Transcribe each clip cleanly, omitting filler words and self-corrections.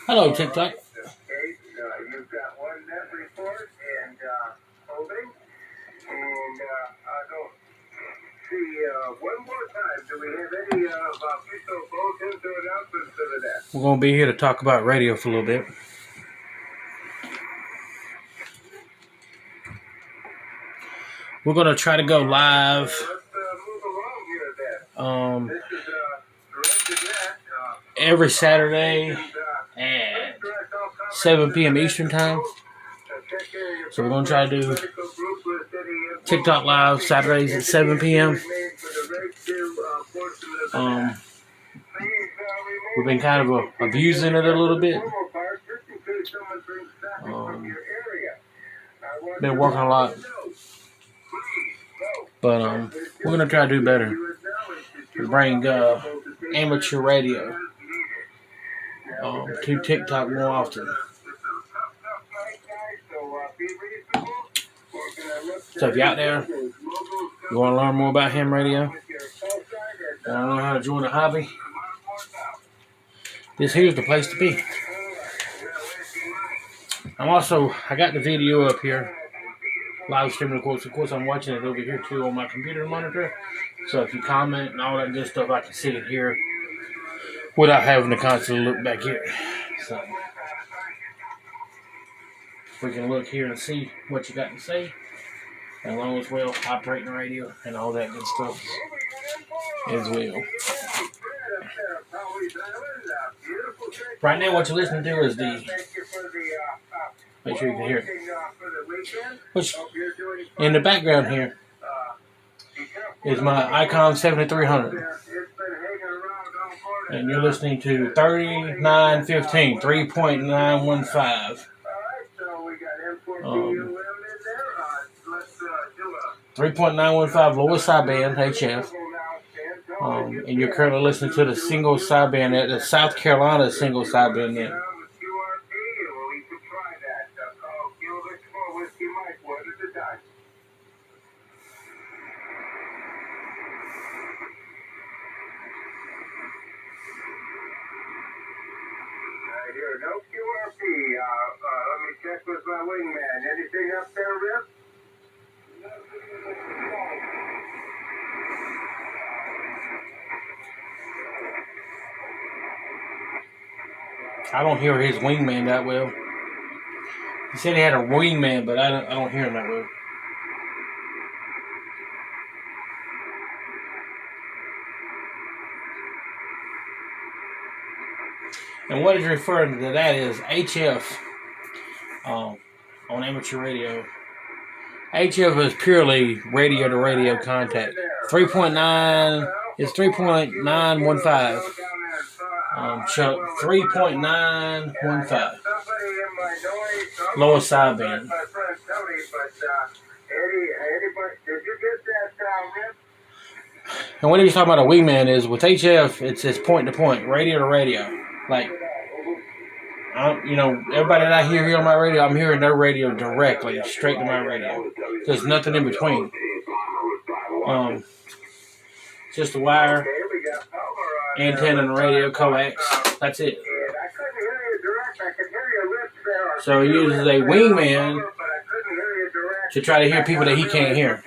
Hello, TikTok. We're going to be here to talk about radio for a little bit. We're going to try to go live every Saturday at 7 p.m. Eastern Time. So we're going to try to do TikTok Live Saturdays at 7 p.m. We've been kind of abusing it a little bit. Been working a lot. But we're going to try to do better. Bring amateur radio to TikTok more often. So if you're out there, you want to learn more about ham radio, want to learn how to join a hobby, this here's the place to be. I got the video up here, live streaming, of course I'm watching it over here too on my computer monitor. So if you comment and all that good stuff, I can see it here without having to constantly look back here. So we can look here and see what you got to say, as long as well operating the radio and all that good stuff as well. Right now, what you're listening to is make sure you can hear it. Which in the background here is my Icon 7300. And you're listening to 3915, 3.915. 3.915 lower sideband HF. And you're currently listening to the single sideband, the South Carolina single sideband net. No QRP. Let me check with my wingman. Anything up there, Rip? I don't hear his wingman that well. He said he had a wingman, but I don't hear him that well. And what he's referring to that is HF on amateur radio. HF is purely radio-to-radio contact. 3.9 is 3.915. 3.915. Lower sideband. And what he was talking about a wingman is with HF, it's point-to-point, radio-to-radio. Like, everybody that I hear here on my radio, I'm hearing their radio directly, straight to my radio. There's nothing in between. Just a wire, antenna and radio, coax. That's it. So he uses a wingman to try to hear people that he can't hear.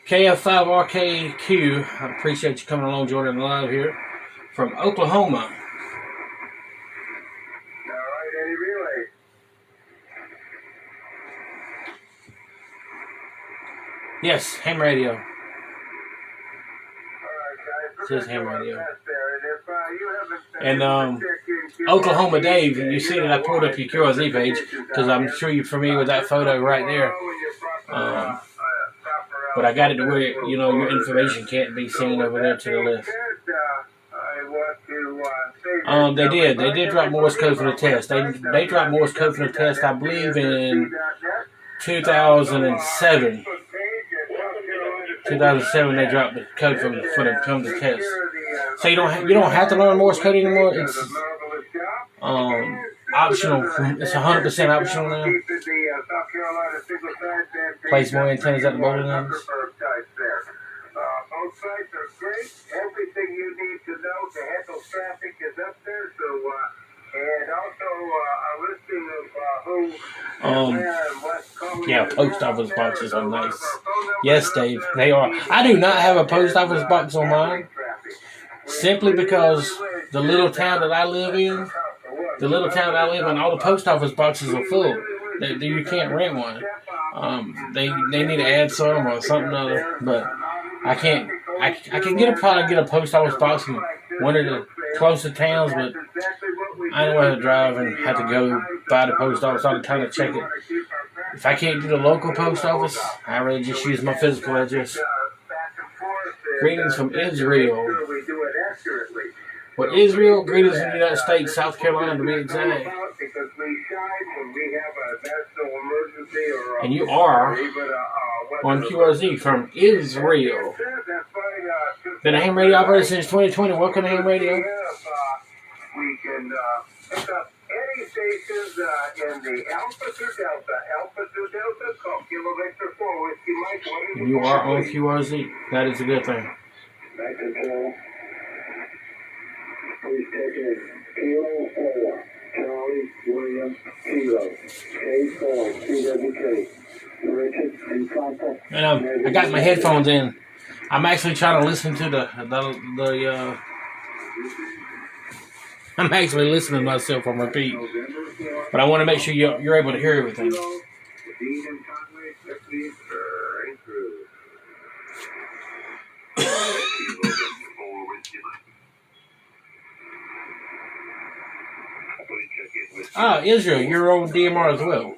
KF5RKQ, I appreciate you coming along, joining the live here from Oklahoma. All right, Eddie Relay. Yes, ham radio. All right, guys. Says ham radio. There. And if you haven't And checked in Oklahoma Dave, you see that I pulled up your QRZ page because I'm sure you're familiar with that photo right there. But I got it to where your information can't be seen over there to the left. They did drop Morse code for the test. They dropped Morse code for the test, I believe, in 2007. 2007 they dropped the code for the test. So you don't have to learn Morse code anymore. It's optional. It's 100% optional now. Place more antennas at the bowling lanes. Both sites are great. Everything you need to know to handle traffic is up there. So, and also a listing of who. Yeah, post office boxes are nice. Yes, Dave, they are. I do not have a post office box on mine, simply because the little town that I live in, all the post office boxes are full. You can't rent one. They need to add some or something other, but I can't. I can probably get a post office box in one of the closer towns, but I don't want to drive and have to go by the post office all the time to check it. If I can't do the local post office, I really just use my physical address. Greetings from Israel. Well, Israel, greetings from the United States, South Carolina to be exact. And you are on QRZ from Israel. Been a ham radio operator since 2020. Welcome to Ham Radio. We can pick up any stations in the Alpha to Delta, call Kilo Victor 4 Whiskey Mike 1. And you are on QRZ. That is a good thing. Back control. Please take it. Kilo 4. Charlie William Kilo. K4 CWK. Richard in contact. And I got my headphones in. I'm actually trying to listen to I'm actually listening to myself on repeat. But I want to make sure you're able to hear everything. Israel, you're on DMR as well.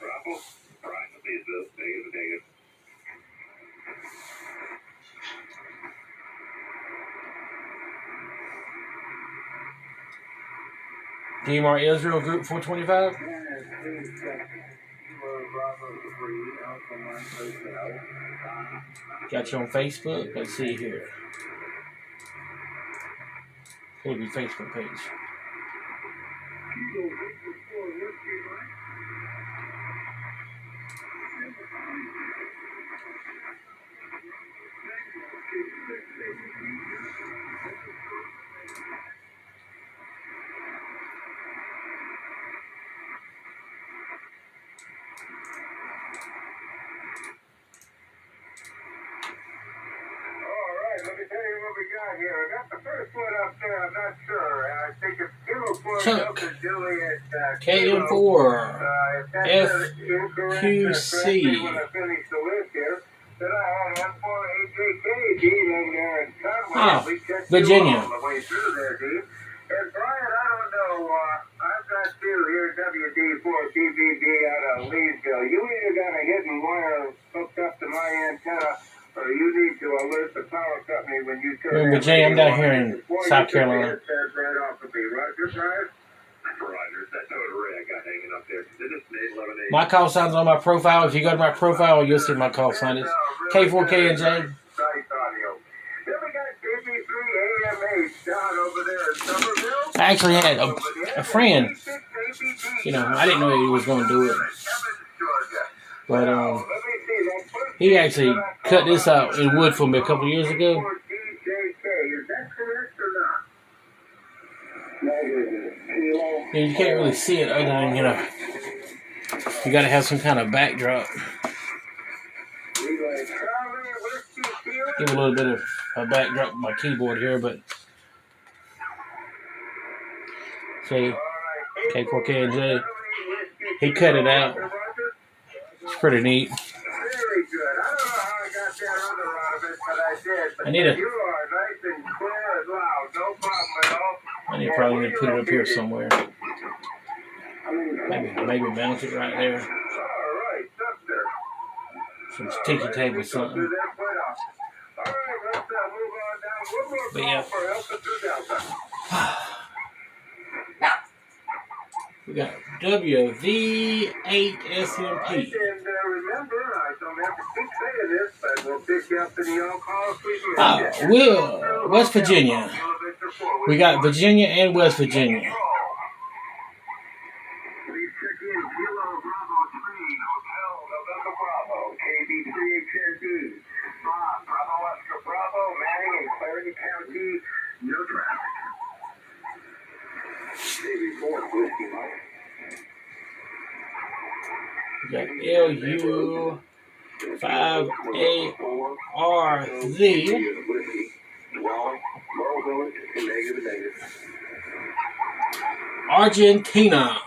DMR Israel Group 425. Got you on Facebook. Let's see here. Pull your Facebook page. Let me tell you what we got here. I got the first one up there. I'm not sure. I think it's Kilo 4 Chuck. Delta Juliet KM4 FQC. FQC. When I finish the list here, then I had M4AJK, Dean, over there in Conway. Oh, We checked Virginia. you all the way through there, Dean. And Brian, I don't know. I've got you here, WD4TBD out of Leesville. You either got a hidden wire hooked up to my antenna, or you need to alert the power company when you turn. We're in Virginia. I'm down here in South Carolina. Right off of me, Roger, Brian? Roger, that note array I got hanging up there. Is it 811? My call sign's on my profile. If you go to my profile, you'll see my call sign. It's K4K and J. Nice audio. Then we got KB3 AMH down over there in Somerville. I actually had a friend. I didn't know he was going to do it. But he actually cut this out in wood for me a couple of years ago. And you can't really see it other than, you got to have some kind of backdrop. Give a little bit of a backdrop on my keyboard here, but see, K4K and J, he cut it out. It's pretty neat. Very good. I don't know how I got that other out of it, but I did. But I need a. you are nice and clear and loud. No problem at all. I need probably need to put it up here somewhere. Maybe mount it right there. All right, sister. Some sticky tape or something. All right, let's move on down. One more But call yeah. for Elsa 2000. We got WV8SMP. And remember, I don't have to keep saying this, but we'll pick you up in the on-call suite. West Virginia. We got Virginia and West Virginia. Please check in Kilo Bravo 3, Hotel November Bravo, KB3HND. Bravo Oscar Bravo, Manning and Clarity County, no traffic. Maybe 4 Whiskey Mike. We got LU5ARZ. Argentina.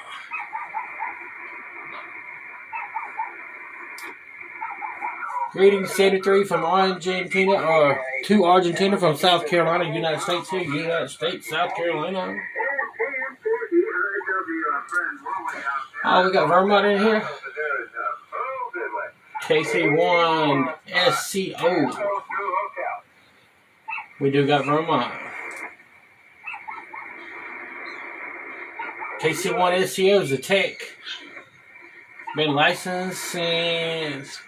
Greetings 73 from Argentina, or to Argentina from South Carolina, United States here, United States, South Carolina. Oh, we got Vermont in here. KC1SCO. We do got Vermont. KC1SCO is a tech. Been licensed since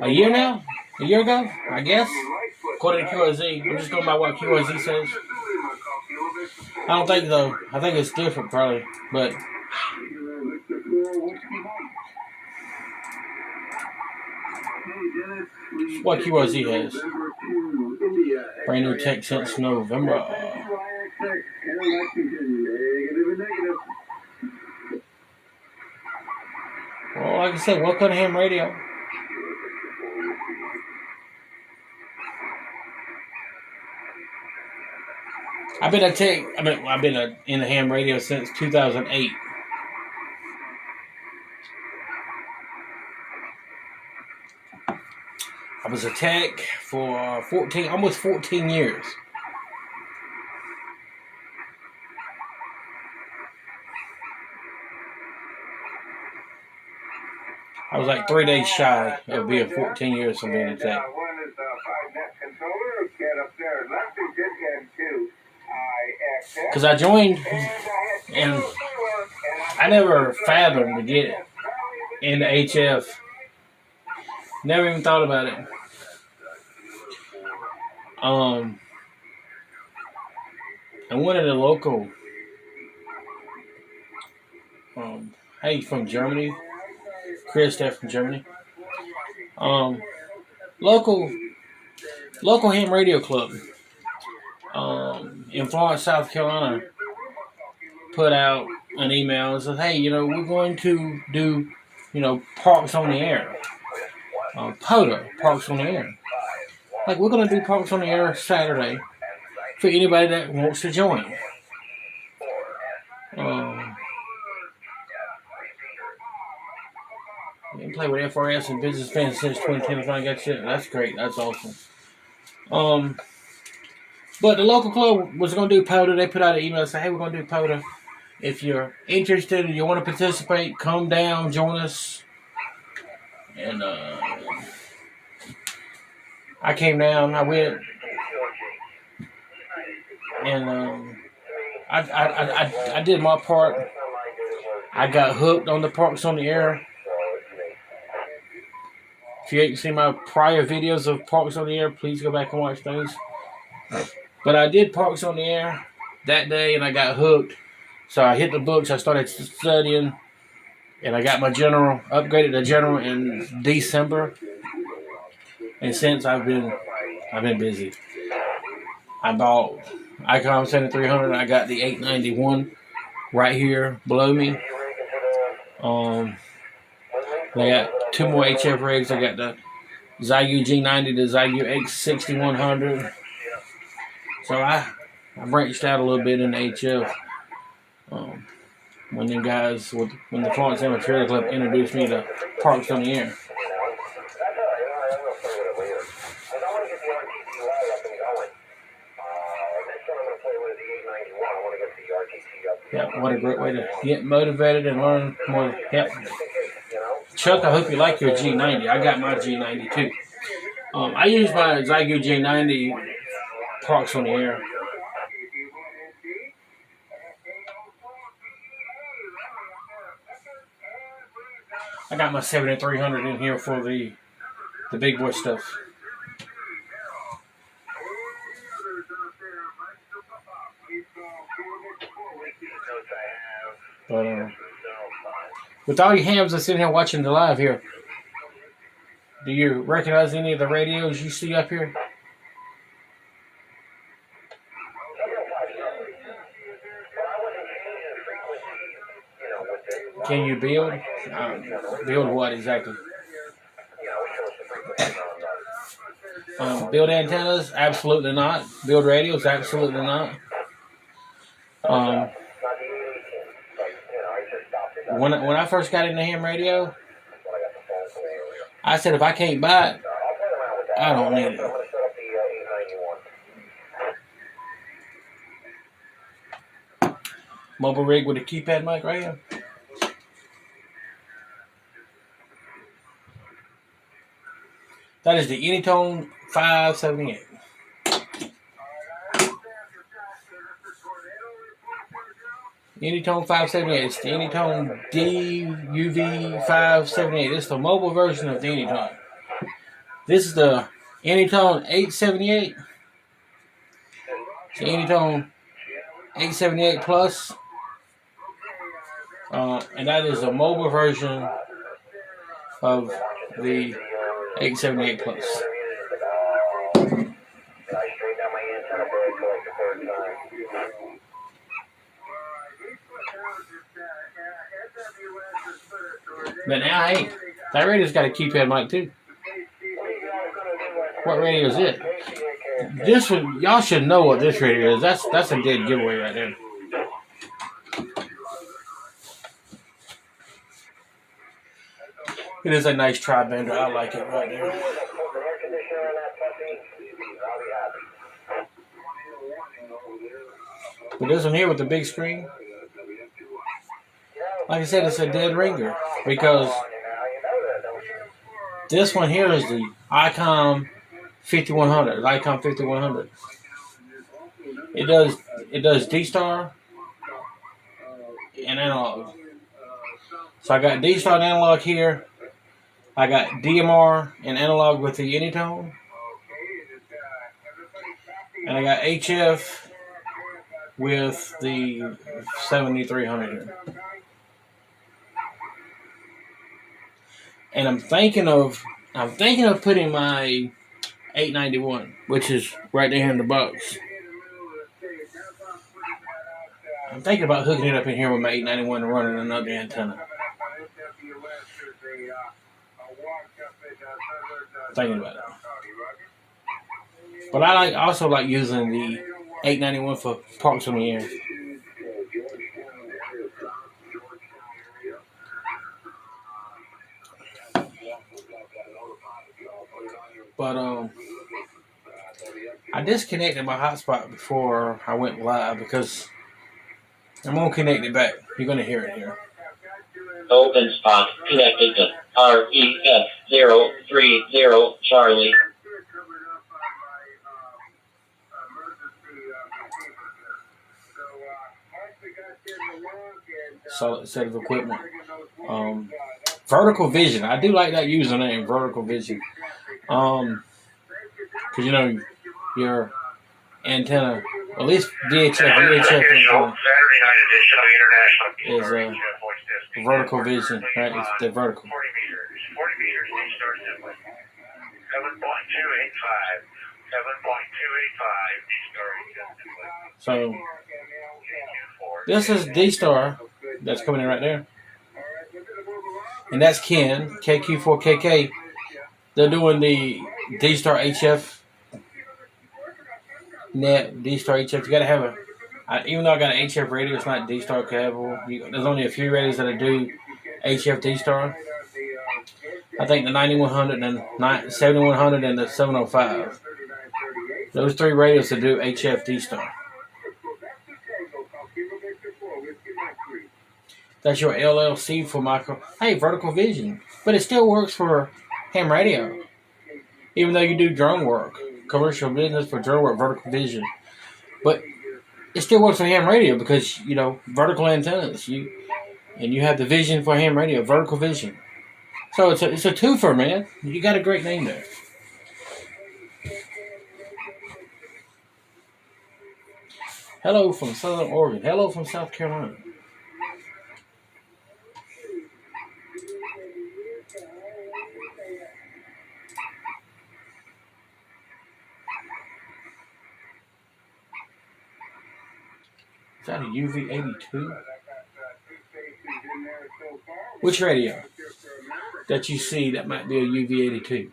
a year now? A year ago, I guess? According to QRZ. I'm just going by what QRZ says. I don't think though. I think it's different probably. But what QRZ has. Brand new tech since November. Well, like I said, welcome to Ham Radio. I've been in the ham radio since 2008. I was a tech for almost 14 years. I was like 3 days shy of being 14 years from being a tech. One is a 5-net controller. Get up there in Lexington and 2. Because I joined, and I never fathomed to get into HF. Never even thought about it. I went to the local. Hey, from Germany, Chris, there from Germany. Local ham radio club. In Florence, South Carolina, put out an email and said, hey, we're going to do, Parks on the Air. POTA, Parks on the Air. Like, we're going to do Parks on the Air Saturday for anybody that wants to join. You play with FRS and Business Fans since 2010. If I got shit, that's great. That's awesome. But the local club was going to do POTA. They put out an email and said, hey, we're going to do POTA. If you're interested and you want to participate, come down, join us. And I came down. I went. And I did my part. I got hooked on the Parks on the Air. If you ain't seen my prior videos of Parks on the Air, please go back and watch those. But I did Parks on the Air that day, and I got hooked. So I hit the books. I started studying, and I got my general, upgraded to general in December. And since I've been busy. I bought Icom 7300. I got the 891 right here below me. I got 2 more HF rigs. I got the Xiegu G90, the Xiegu X6100. So I branched out a little bit in the HF. When the guys, when the Florence Amateur Club introduced me to Parks on the Air. great way to get motivated and learn more. Yep. Chuck, I hope you like your G90. I got my G90 too. I use my Xiegu G90 parks on the air. I got my 7300 in here for the big boy stuff. But with all you hams that's in here watching the live here, do you recognize any of the radios you see up here? Can you build? Build what exactly? Build antennas? Absolutely not. Build radios? Absolutely not. When I first got into ham radio, I said if I can't buy it, I don't need it. Mobile rig with a keypad mic right here. That is the Anytone 578. Anytone 578. It's the Anytone DUV 578. It's the mobile version of the Anytone. This is the Anytone 878. It's the Anytone 878 Plus. And that is a mobile version of the 878 Plus. But now, hey, that radio's got a keypad mic too. What radio is it? This one, y'all should know what this radio is. That's a dead giveaway right there. It is a nice tri-bender. I like it right there. But this one here with the big screen, like I said, it's a dead ringer because this one here is the ICOM 5100. ICOM 5100. It does D-Star and analog. So I got D-Star and analog here. I got DMR and analog with the Anytone. And I got HF with the 7300. And I'm thinking of putting my 891, which is right there in the box. I'm thinking about hooking it up in here with my 891 and running another antenna. Thinking about it. But I also like using the 891 for parks on the air. But I disconnected my hotspot before I went live because I'm gonna connect it back. You're gonna hear it here. Open spot connected to REF030 Charlie. Solid set of equipment. Vertical Vision. I do like that username, Vertical Vision. Because you know your antenna, at least VHF antenna, is Vertical Vision, right? It's the vertical. 40 meters, D-Star simply. 7.285. 7.285 D-Star simply. So this is D-Star that's coming in right there. And that's Ken, KQ4KK. They're doing the D-Star HF net, D-Star HF. You gotta have even though I got an HF radio, it's not D-Star cable. There's only a few radios that do HF D-Star. I think the 9100 and 7100 and the 705. Those three radios that do HF D-Star. That's your LLC for micro. Hey, Vertical Vision, but it still works for ham radio, even though you do drone work, commercial business for drone work, Vertical Vision. But it still works for ham radio because vertical antennas. You have the vision for ham radio, Vertical Vision. So it's a twofer, man. You got a great name there. Hello from Southern Oregon. Hello from South Carolina. Is that a UV82? Which radio that you see that might be a UV82?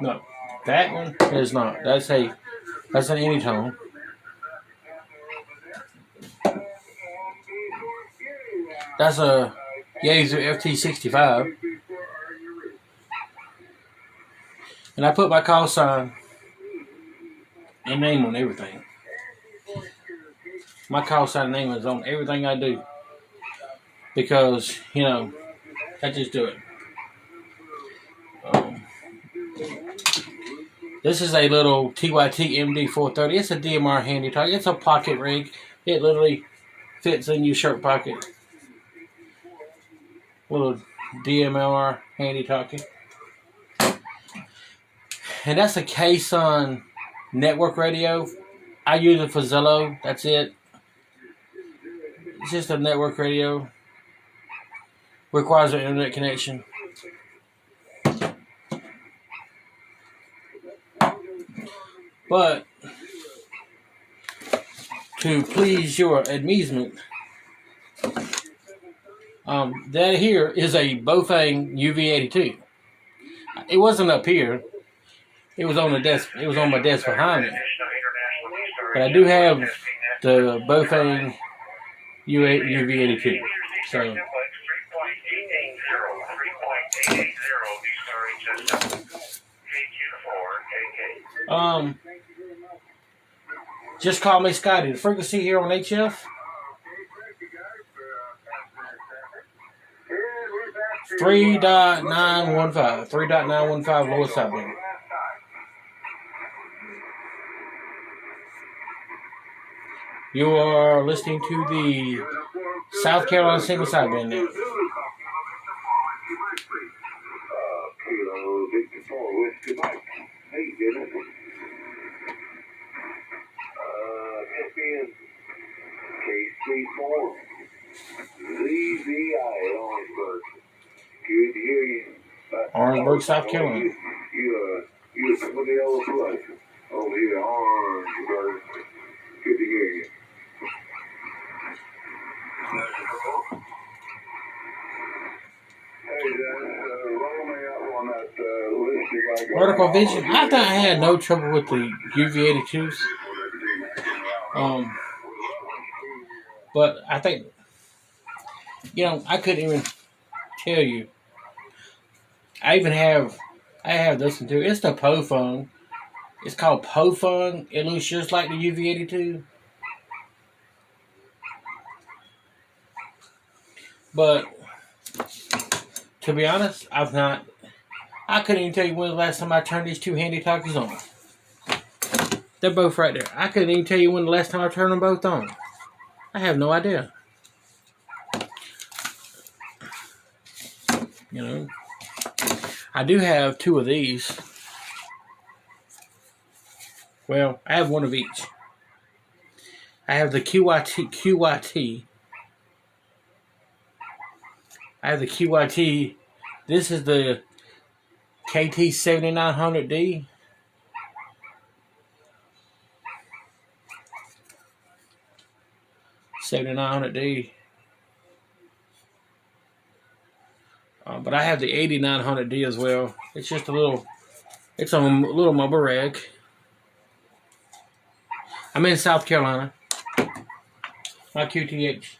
No, that one is not. That's an Anytone. That's a Yaesu FT65. And I put my call sign and name on everything. My call sign and name is on everything I do. Because, I just do it. This is a little TYT MD430. It's a DMR handy talkie. It's a pocket rig. It literally fits in your shirt pocket. Little DMR handy talkie. And that's a Kson network radio. I use it for Zillow. That's it. It's just a network radio. Requires an internet connection. But to please your amusement, that here is a Bofang UV82. It wasn't up here. It was on the desk. It was on my desk behind me. But I do have the Bofang UV82. So. Just call me Scotty. The frequency here on HF. 3.915. 3.915 lowest sideband. You are listening to the South Carolina single sideband now. Orangeburg, South Carolina. You put the yellow flag over here, Orangeburg. Good to hear you. Vertical Vision. I thought I had no trouble with the UV82s. But I think, I couldn't even tell you. I have this one too. It's the Pofung. It's called Pofung. It looks just like the UV82. But to be honest, I couldn't even tell you when the last time I turned these two handy talkies on. They're both right there. I couldn't even tell you when the last time I turned them both on. I have no idea. I do have two of these. Well, I have one of each. I have the QYT. I have the QYT. This is the KT7900D. $7,900D. But I have the 8900D as well. It's just it's a little mobile rag. I'm in South Carolina. Not QTH.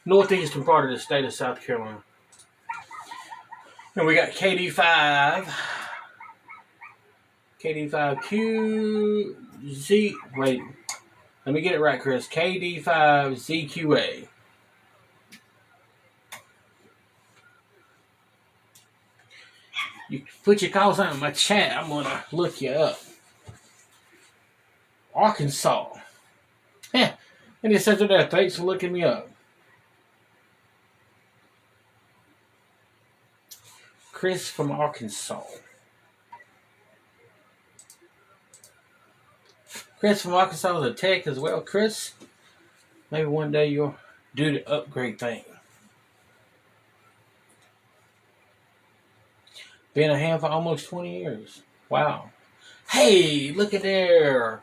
Northeastern part of the state of South Carolina. And we got KD5. KD5QZ. Wait. Let me get it right, Chris. KD5ZQA. You put your calls out in my chat. I'm going to look you up. Arkansas. Yeah. And it says it there. Thanks for looking me up. Chris from Arkansas. Chris from Arkansas is a tech as well. Chris, maybe one day you'll do the upgrade thing. Been a ham for almost 20 years. Wow. Hey, look at there.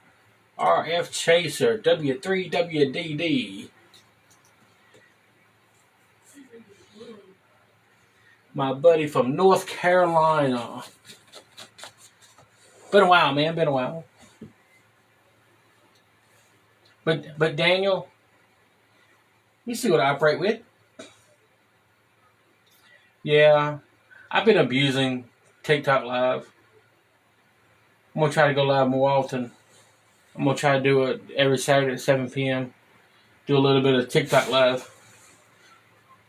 RF Chaser, W3WDD. My buddy from North Carolina. Been a while, man. Been a while. But Daniel, you see what I operate with? Yeah. I've been abusing TikTok Live. I'm going to try to go live more often. I'm going to try to do it every Saturday at 7 p.m. Do a little bit of TikTok Live.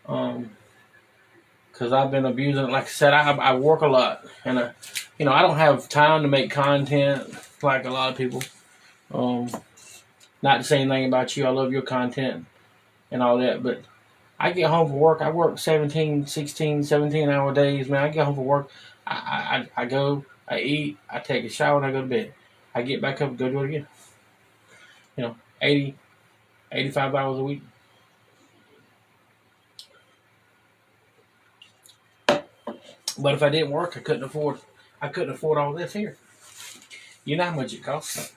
Because I've been abusing it. Like I said, I work a lot. And, I don't have time to make content like a lot of people. Not to say anything about you. I love your content and all that. But I get home from work. I work 16, 17-hour days. Man, I get home from work. I go, I eat, I take a shower, and I go to bed. I get back up and go do it again. 80, 85 hours a week. But if I didn't work, I couldn't afford all this here. You know how much it costs.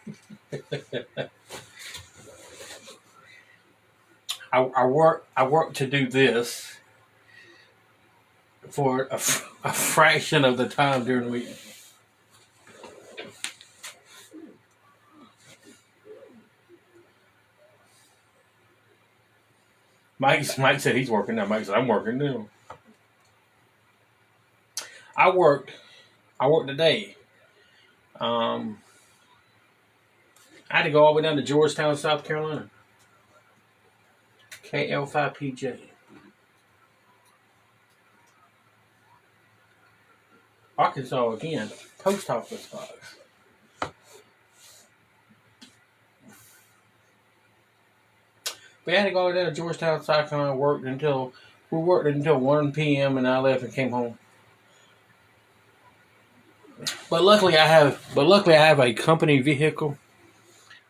I work to do this for a fraction of the time during the week. Mike said he's working now. Mike said I'm working now. I worked today. I had to go all the way down to Georgetown, South Carolina. KL5PJ. Arkansas again. Post office box. We had to go down to Georgetown, South Carolina. We worked until 1 p.m. and I left and came home. But luckily I have a company vehicle.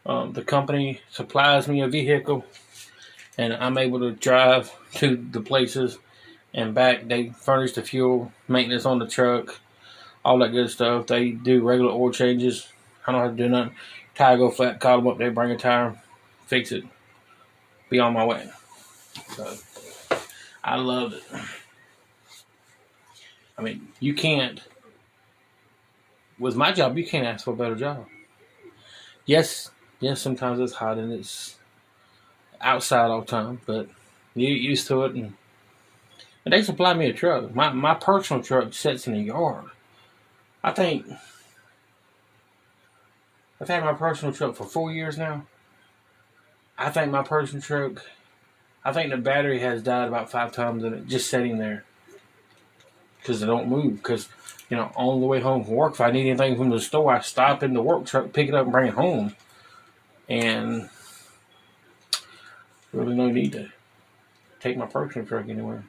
The company supplies me a vehicle, and I'm able to drive to the places and back. They furnish the fuel, maintenance on the truck, all that good stuff. They do regular oil changes. I don't have to do nothing. Tire go flat, call them up, they bring a tire, fix it, be on my way. So I love it. I mean, you can't, with my job, you can't ask for a better job. Yes, sometimes it's hot and it's outside all the time, but you get used to it. And they supply me a truck. My personal truck sits in the yard. I've had my personal truck for 4 years now. I think the battery has died about 5 times in it, just sitting there. Because it don't move. Because, on the way home from work, if I need anything from the store, I stop in the work truck, pick it up, and bring it home. And really no need to take my personal truck anywhere.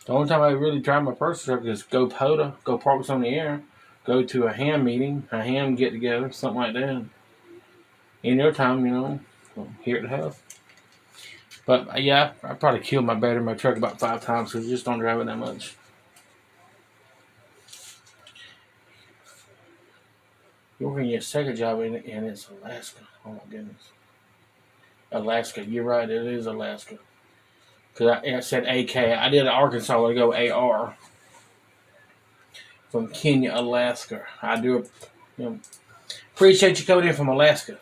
The only time I really drive my personal truck is go POTA, go Parks on the Air, go to a ham meeting, a ham get together, something like that. In your time, here at the house. But yeah, I probably killed my battery in my truck about 5 times because I just don't drive it that much. You're working your second job and it's Alaska. Oh my goodness. Alaska, you're right, it is Alaska. Because I said AK. I did Arkansas, I go AR. From Kenya, Alaska. I do appreciate you coming in from Alaska.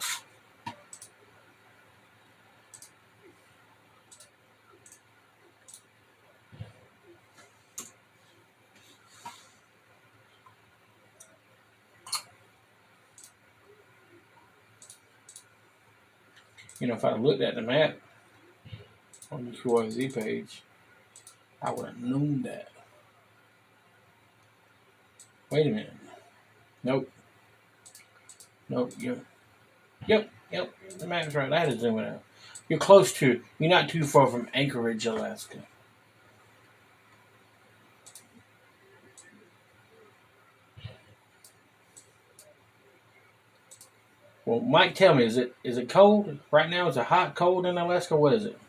You know, if I looked at the map on the QRZ page, I would have known that. Wait a minute. Nope. Nope. Yep. The map's right. I had to zoom it out. You're close to. You're not too far from Anchorage, Alaska. Well, Mike, tell me, is it cold right now? Is it hot, cold in Alaska? What is it?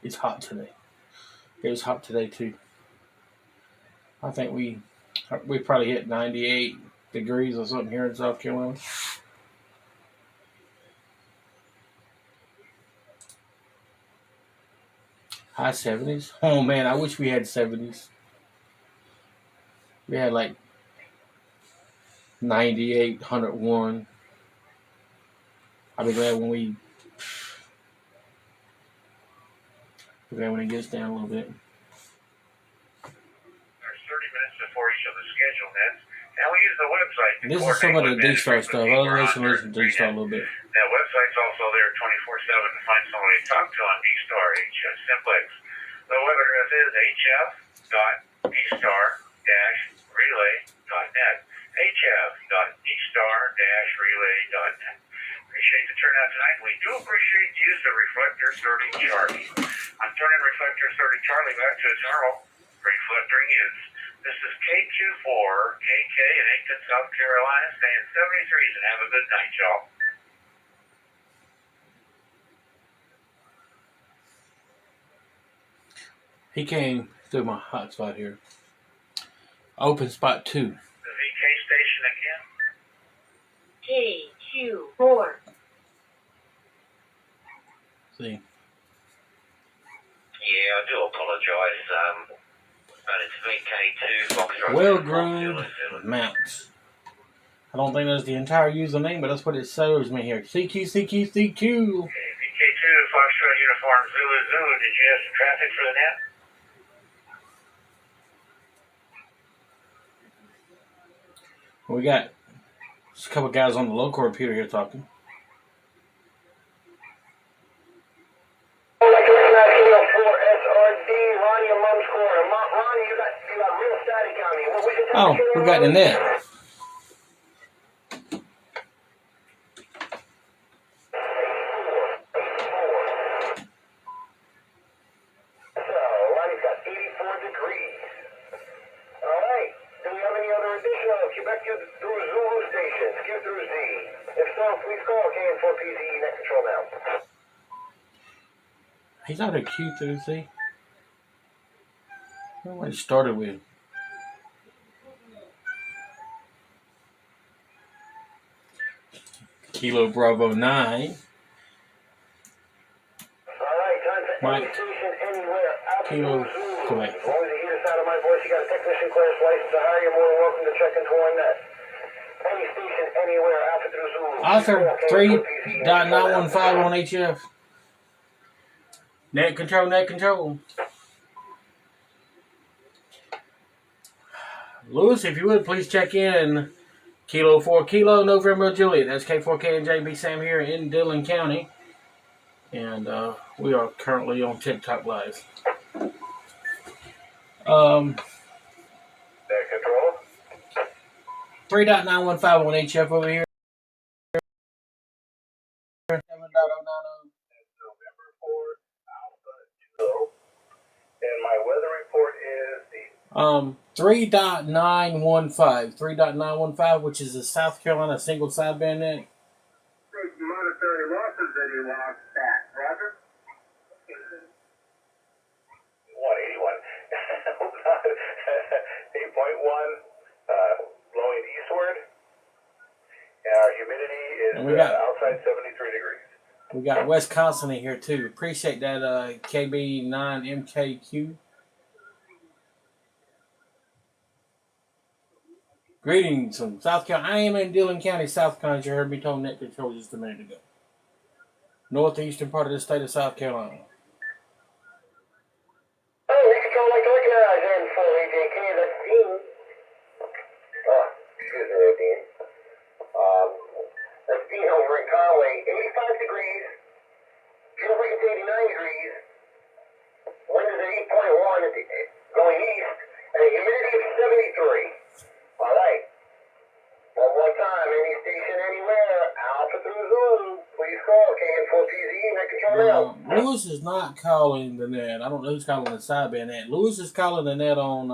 It's hot today. It was hot today too. I think we probably hit 98 degrees or something here in South Carolina. High 70s. Oh man, I wish we had 70s. We had like 98, 101. I'll be glad when it gets down a little bit. There's 30 minutes before each of the scheduled nets, and we use the website to This is some of the D-Star stuff. I'll listen to D-Star a little bit. That website's also there 24/7 to find somebody to talk to on D-Star HF Simplex. The web address is hf.dstar-relay.net. hf.dstar-relay.net. Appreciate the turnout tonight. We do appreciate the use of Reflector 30 Charlie. I'm turning Reflector 30 Charlie back to its normal reflectoring use. This is K24KK in Aiken, South Carolina, staying 73s, and have a good night, y'all. He came through my hotspot here. Open spot 2. The VK station again. KQ4. See. Yeah, I do apologise. But it's VK2 Foxtrot. Well-groomed mounts. I don't think that's the entire username, but that's what it shows me here. CQ. Okay, VK2 Foxtrot Uniform Zulu. Did you have some traffic for the net? We got just a couple guys on the local repeater here talking. Oh, we got the net. He's out of Q through Z. I don't know what he started with. Kilo Bravo 9. Mike. Kilo Quebec. As long as you hear the sound of my voice, you got a technician class license to hire, you're more than welcome to check into our net. Any station, anywhere, Alpha through Zulu. Author 3.915 on HF. Net control. Lewis, if you would, please check in. Kilo 4 Kilo November Juliet. That's K4K and JB Sam here in Dillon County. And we are currently on TikTok Live. Net control. 3.915 on HF over here. 7.090. November 4, Alpha 2. And my weather report is the 3.915. 3.915, which is a South Carolina single sideband net. monetary losses that he lost at, Roger? 181. 8.1, blowing eastward. And our humidity is outside 73 degrees. We got Wisconsin in here too. Appreciate that, KB9MKQ. Greetings from South Carolina. I am in Dillon County, South Carolina. You heard me told net control just a minute ago. Northeastern part of the state of South Carolina. Lewis is not calling the net. I don't know who's calling the sideband net. Lewis is calling the net on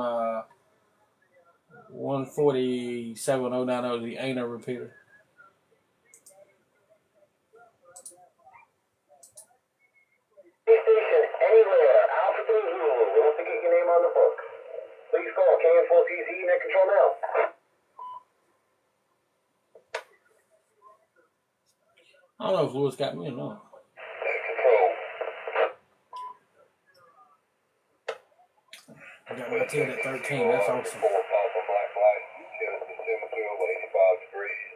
147.090, the ANA repeater. Station anywhere. Alpha Through Zulu. We want to get your name on the book. Please call KN4PZ Net Control now. I don't know if Lewis got me or not. Control. I got my 10 at 13. That's awesome. 4 Alpha Black Flight. Houston 75 degrees.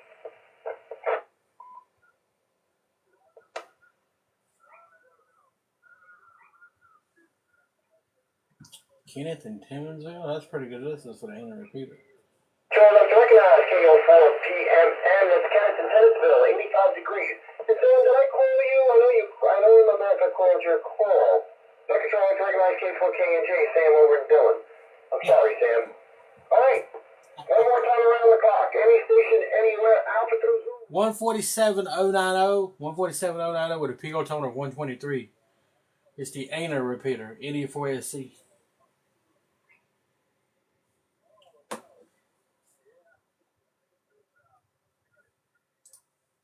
Kenneth and Timmonsville? That's pretty good distance for the ANA repeater. Charlie, to recognize KO4 PMM. It's Kenneth in Tennisville, 85 degrees. And Sam, did I call you? I know in my map I called your call. Net Control, to recognize K4KNJ, Sam over in Dillon. I'm sorry, Sam. All right. One more time around the clock. Any station, anywhere, Alpha Through Zulu. 147.090. 147.090 with a PO tone of 123. It's the ANA repeater, India 4SC.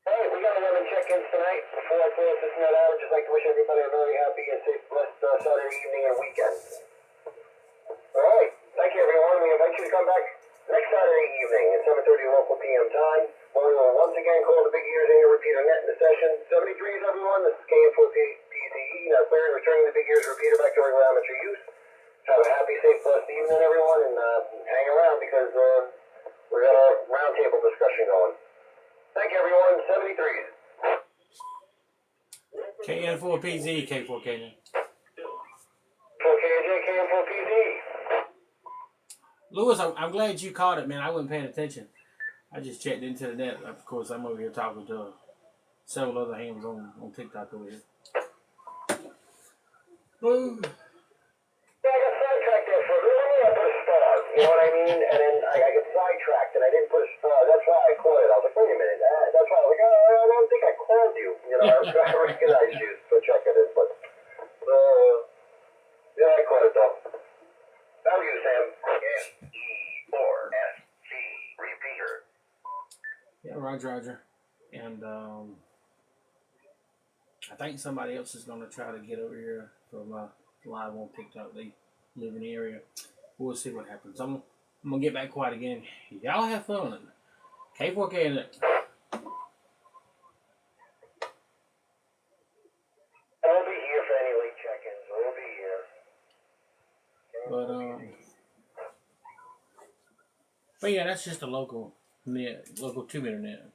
Hey, we got 11 check-ins tonight. Before I close this net out, I'd just like to wish everybody a very happy and safe, blessed Saturday evening and weekend. All right. Thank you, everyone. We invite you to come back next Saturday evening at 7:30 local PM time, when we will once again call the Big Ears Annual Repeater Net in the session. 73s, everyone. This is KN4PZE. Now, clearing, returning the Big Ears Repeater back to regulatory use. Have a happy, safe, blessed evening, everyone, and hang around because we got our roundtable discussion going. Thank you, everyone. 73s. KN4PZ, K4KN. 4KJ, KN4PZ. Lewis, I'm glad you caught it, man. I wasn't paying attention. I just checked into the net. Of course, I'm over here talking to several other hams on TikTok over here. Boom. Yeah, I got sidetracked there for a minute. I put a star. You know what I mean? And then I got sidetracked and I didn't put a star. That's why I caught it. I was like, wait a minute. That's why I was like, oh, I don't think I called you. You know, I recognize you. So check it in. But, yeah, I caught it though. How are you, Sam? N-E-4-S-C repeater. Yeah, Roger. And I think somebody else is going to try to get over here from live on TikTok. They live in the area. We'll see what happens. I'm going to get back quiet again. Y'all have fun. K4K in it. I'll be here for any late check-ins. We'll be here. But yeah, that's just a local net, local 2-meter net.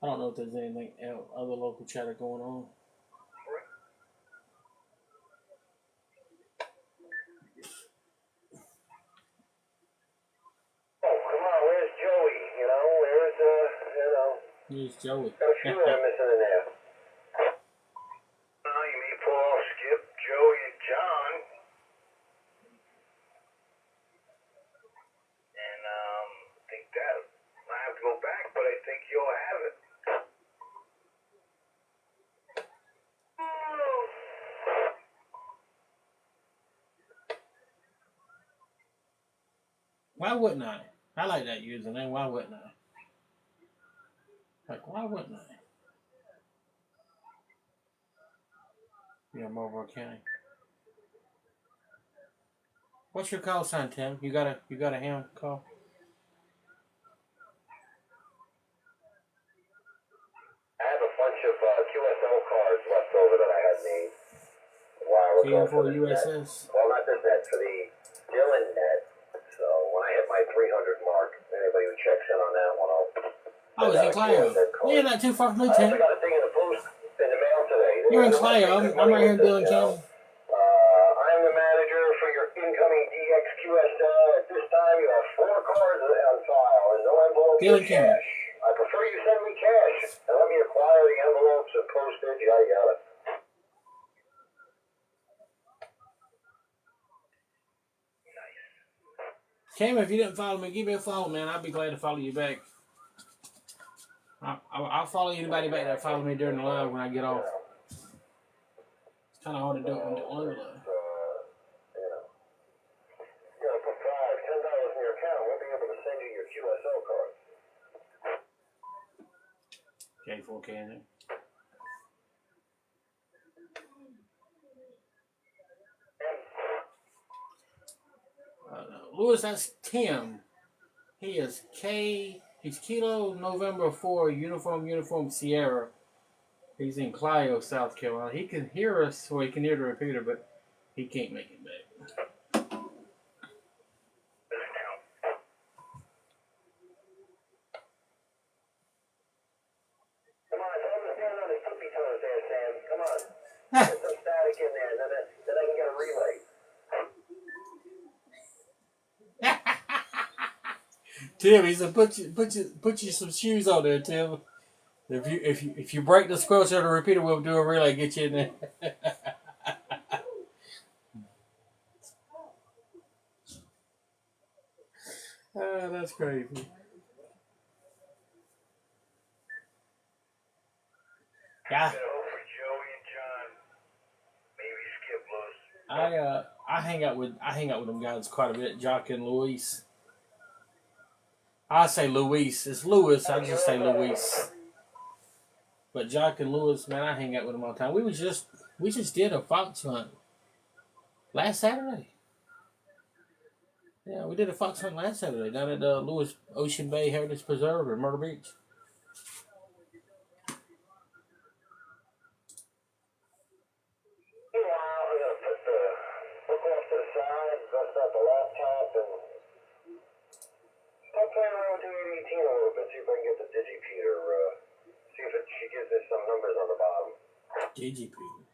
I don't know if there's anything else, other local chatter going on. Oh, come on, where's Joey? You know, where's, Here's Joey. got a few that are missing in there. You may pull off Skip, Joey, and John. And, I think that, I have to go back, but I think you'll have it. Why wouldn't I? I like that username. Why wouldn't I? Like, why wouldn't I? Yeah, Marlboro County. What's your call sign, Tim? You got a ham call? I have a bunch of QSL cards left over that I had made a while ago. TM4 USS. Well, not this net, for the Dylan net. So when I hit my 300 mark, anybody who checks in on that one, I'll... Oh, it's in Clio. Yeah, not too far from me, I also Tim. got a thing in the post in the mail today. You're in Clio. I'm right here in Dillon County. I'm the manager for your incoming DXQSL. At this time, you have 4 cards on file and no envelope Dillon for County. cash. I prefer you send me cash and let me acquire the envelopes and postage. I got it. Cam, if you didn't follow me, give me a follow, man. I'd be glad to follow you back. I'll follow anybody back that follow me during the live when I get off. It's kind of hard to do it on the live. You know, for $10 in your account, we'll be able to send you your QSL card. K4K in there. Lewis, that's Tim. He is he's Kilo November 4, Uniform Sierra. He's in Clio, South Carolina. He can hear us, or he can hear the repeater, but he can't make it back. Come on, tell him to stand on his tippy toes there, Sam. Come on. Get some static in there, then I can get a relay. Tim, he said, put you some shoes on there, Tim. If you break the squelch of the repeater, we'll do a relay, get you in there. Oh, that's crazy. Yeah. I hang out with them guys quite a bit, Jock and Luis. I say Luis. It's Lewis. I just say Luis. But Jock and Lewis, man, I hang out with them all the time. We just did a fox hunt last Saturday. Yeah, we did a fox hunt last Saturday down at Lewis Ocean Bay Heritage Preserve in Myrtle Beach. Meanwhile, I'm gonna put the book off to the side, dust out the laptop, and start playing around with the 818 a little bit. See if I can get the digipeater. See if she gives us some numbers on the bottom. Digipeater.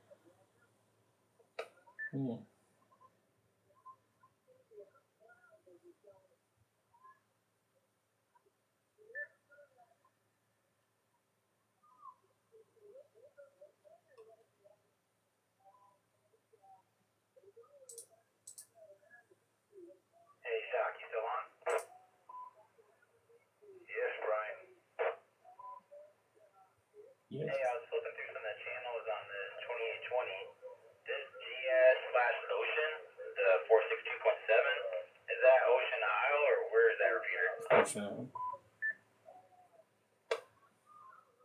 Hey, Doc, you still on? Yes, Brian. Yes. Hey, I was flipping through some of the channels on this 2820. This GS/Ocean, the 462.7, is that Ocean Isle or where is that repeater? Ocean.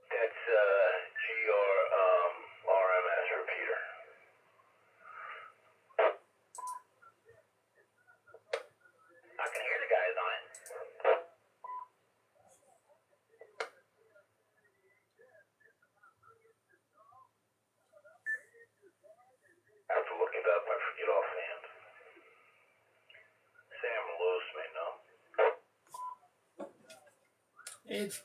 That's RMS repeater. I can hear the guys on it. I have to look it up. I forget offhand. Sam Lewis may know. It's,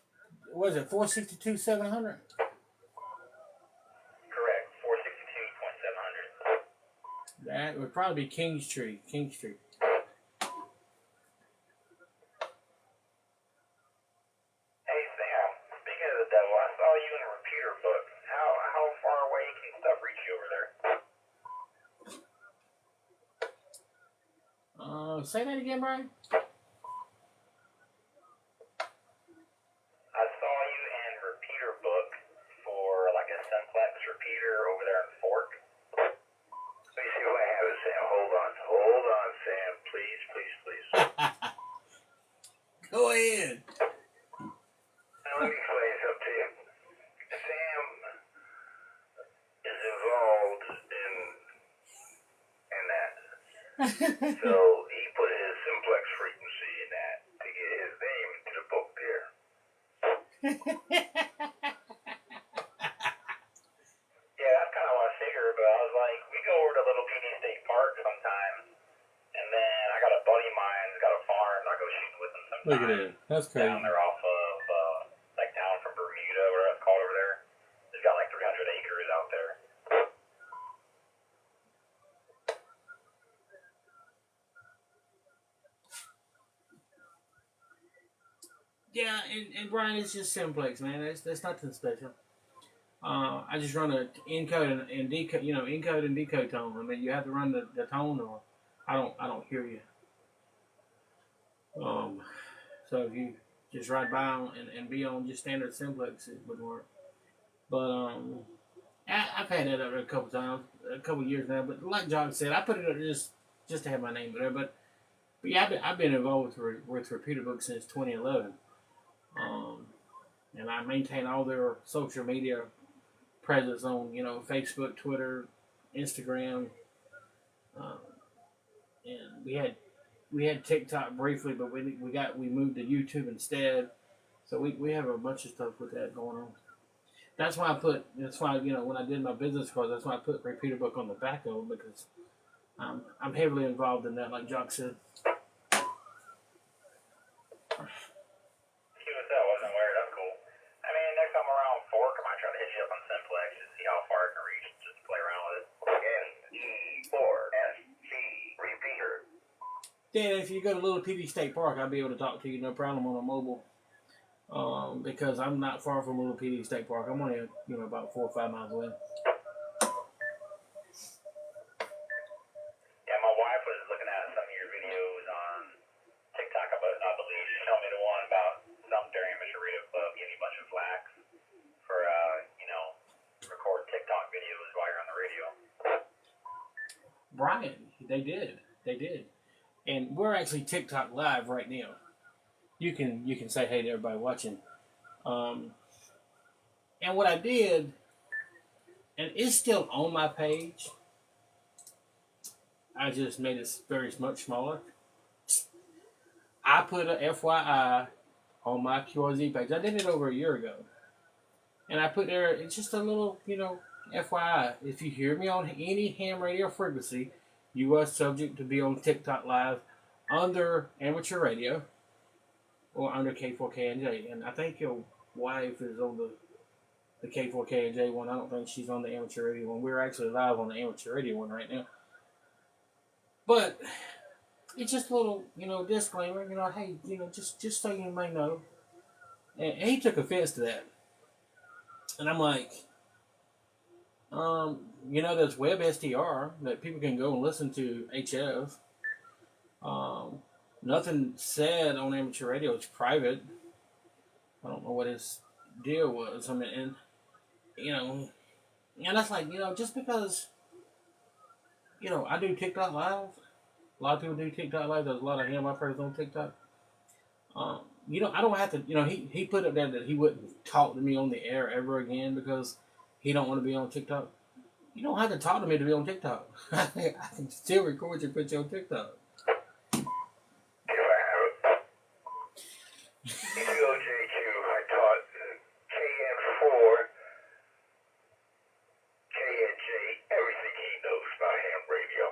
what is it, 462,700? Correct, 462.700. That would probably be Kingstree. Hey Sam, speaking of the devil, I saw you in a repeater book. How far away can stuff reach you over there? Say that again, Brian. I saw you in repeater book for like a simplex repeater over there in Fork. Let me see what I have, Sam. Hold on, Sam. Please. Go ahead. Now let me explain something to you. Sam is involved in that. So he put his simplex frequency in that to get his name into the book there. Yeah, that's kind of what I figured, but I was like, we go over to Little PD State Park sometimes, and then I got a buddy of mine who's got a farm, and I go shooting with him sometimes. Look at that. That's crazy. Down there off of, like down from Bermuda, whatever it's called over there. He's got like 300 acres out there. Yeah, and Brian, it's just simplex, man. That's nothing special. I just run a encode and decode, encode and decode tone. I mean, you have to run the tone, or I don't hear you. So just ride by and be on just standard simplex, it would work. But I've had that up there a couple times, a couple years now. But like John said, I put it up just to have my name there. But yeah, I've been involved with Repeater Book since 2011, and I maintain all their social media presence on Facebook, Twitter, Instagram, um, and we had TikTok briefly, but we moved to YouTube instead. So we have a bunch of stuff with that going on. That's why when I did my business cards, that's why I put Repeater Book on the back of them, because I'm heavily involved in that, like Jock said. See what's that? Wasn't aware. That's cool. I mean, next time around Fork, I might try to hit you up on Simplex to see how far I can reach, just to play around with it. NE4SC Repeater. Dan, if you go to Little PD State Park, I'll be able to talk to you no problem on a mobile. Because I'm not far from Little PD State Park. I'm only about 4 or 5 miles away. Yeah, my wife was looking at some of your videos on TikTok, I believe. She showed me the one about some during Mr. Rita Club getting a bunch of flags for, record TikTok videos while you're on the radio. Brian, they did. And we're actually TikTok live right now. You can say hey to everybody watching. And what I did, and it's still on my page, I just made it very much smaller. I put a FYI on my QRZ page. I did it over a year ago. And I put there, it's just a little, FYI. If you hear me on any ham radio frequency, you are subject to be on TikTok live under amateur radio or under K4KNJ. And I think your wife is on the K4KNJ one. I don't think she's on the amateur radio one. We're actually live on the amateur radio one right now. But it's just a little, disclaimer, hey, just so you may know. And he took offense to that. And I'm like, there's WebSTR that people can go and listen to HF. Nothing said on amateur radio. It's private. I don't know what his deal was. I mean, and that's like, just because, I do TikTok live. A lot of people do TikTok live. There's a lot of ham operators on TikTok. I don't have to, he put up there that he wouldn't talk to me on the air ever again because he don't want to be on TikTok. You don't have to talk to me to be on TikTok. I can still record you and put you on TikTok. KOJQ, I taught KN4, KNJ, everything he knows about ham radio.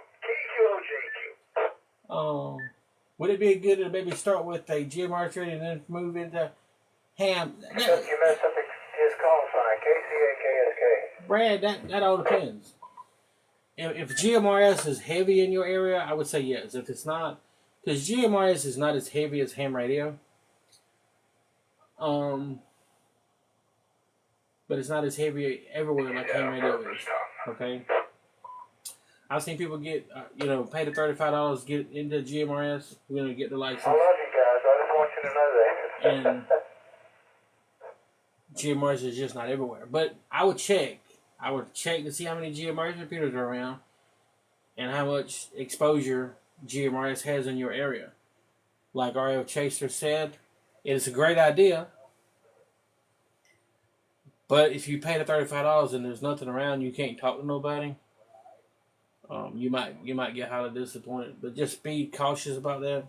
KQOJQ. Would it be good to maybe start with a GMR radio and then move into ham? You messed up his call sign, KCAKSK. Brad, that all depends. If GMRS is heavy in your area, I would say yes. If it's not, because GMRS is not as heavy as ham radio. But it's not as heavy everywhere like ham radio is. Okay. I've seen people get, pay the $35, get into GMRS, get the license. I love you guys. I just want you to know that. And GMRS is just not everywhere. But I would check. To see how many GMRS repeaters are around and how much exposure GMRS has in your area. Like RF Chaser said, it is a great idea. But if you pay the $35 and there's nothing around, you can't talk to nobody. You might get highly disappointed. But just be cautious about that.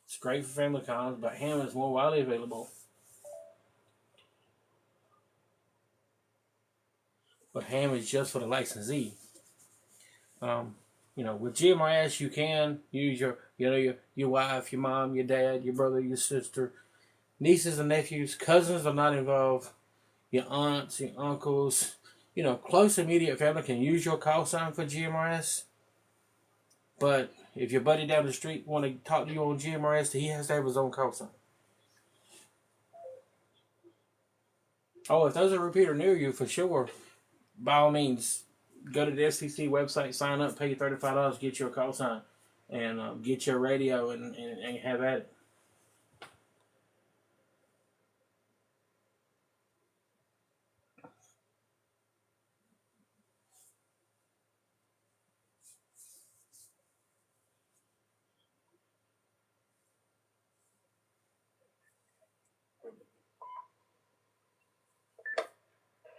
It's great for family cons, but ham is more widely available. But ham is just for the licensee. With GMRS, you can use your wife, your mom, your dad, your brother, your sister, nieces and nephews. Cousins are not involved. Your aunts, your uncles, close immediate family can use your call sign for GMRS. But if your buddy down the street want to talk to you on GMRS, he has to have his own call sign. Oh, if there's a repeater near you, for sure, by all means, go to the FCC website, sign up, pay $35, get your call sign, and get your radio and have at it.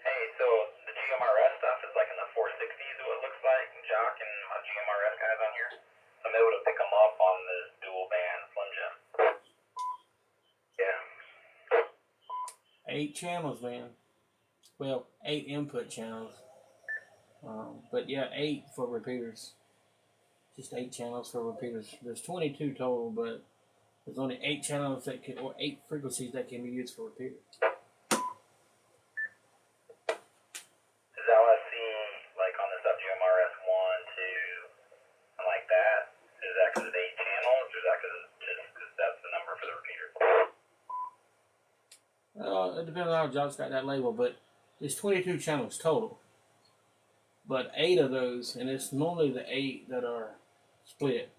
Hey, so the GMRS stuff is like in the 460s, what it looks like. Jock and my GMRS guys on here, so I'm able to pick them up on this dual band Slim Jim. Yeah. 8 channels, man. Well, 8 input channels. But yeah, 8 for repeaters. Just 8 channels for repeaters. There's 22 total, but there's only 8 channels that can, or 8 frequencies that can be used for repeaters. Is LSC like on this WMRS 1, 2, and like that? Is that because it's 8 channels, or is that because that's the number for the repeater? It depends on how Jock's got that label, but it's 22 channels total. But 8 of those, and it's normally the 8 that are split,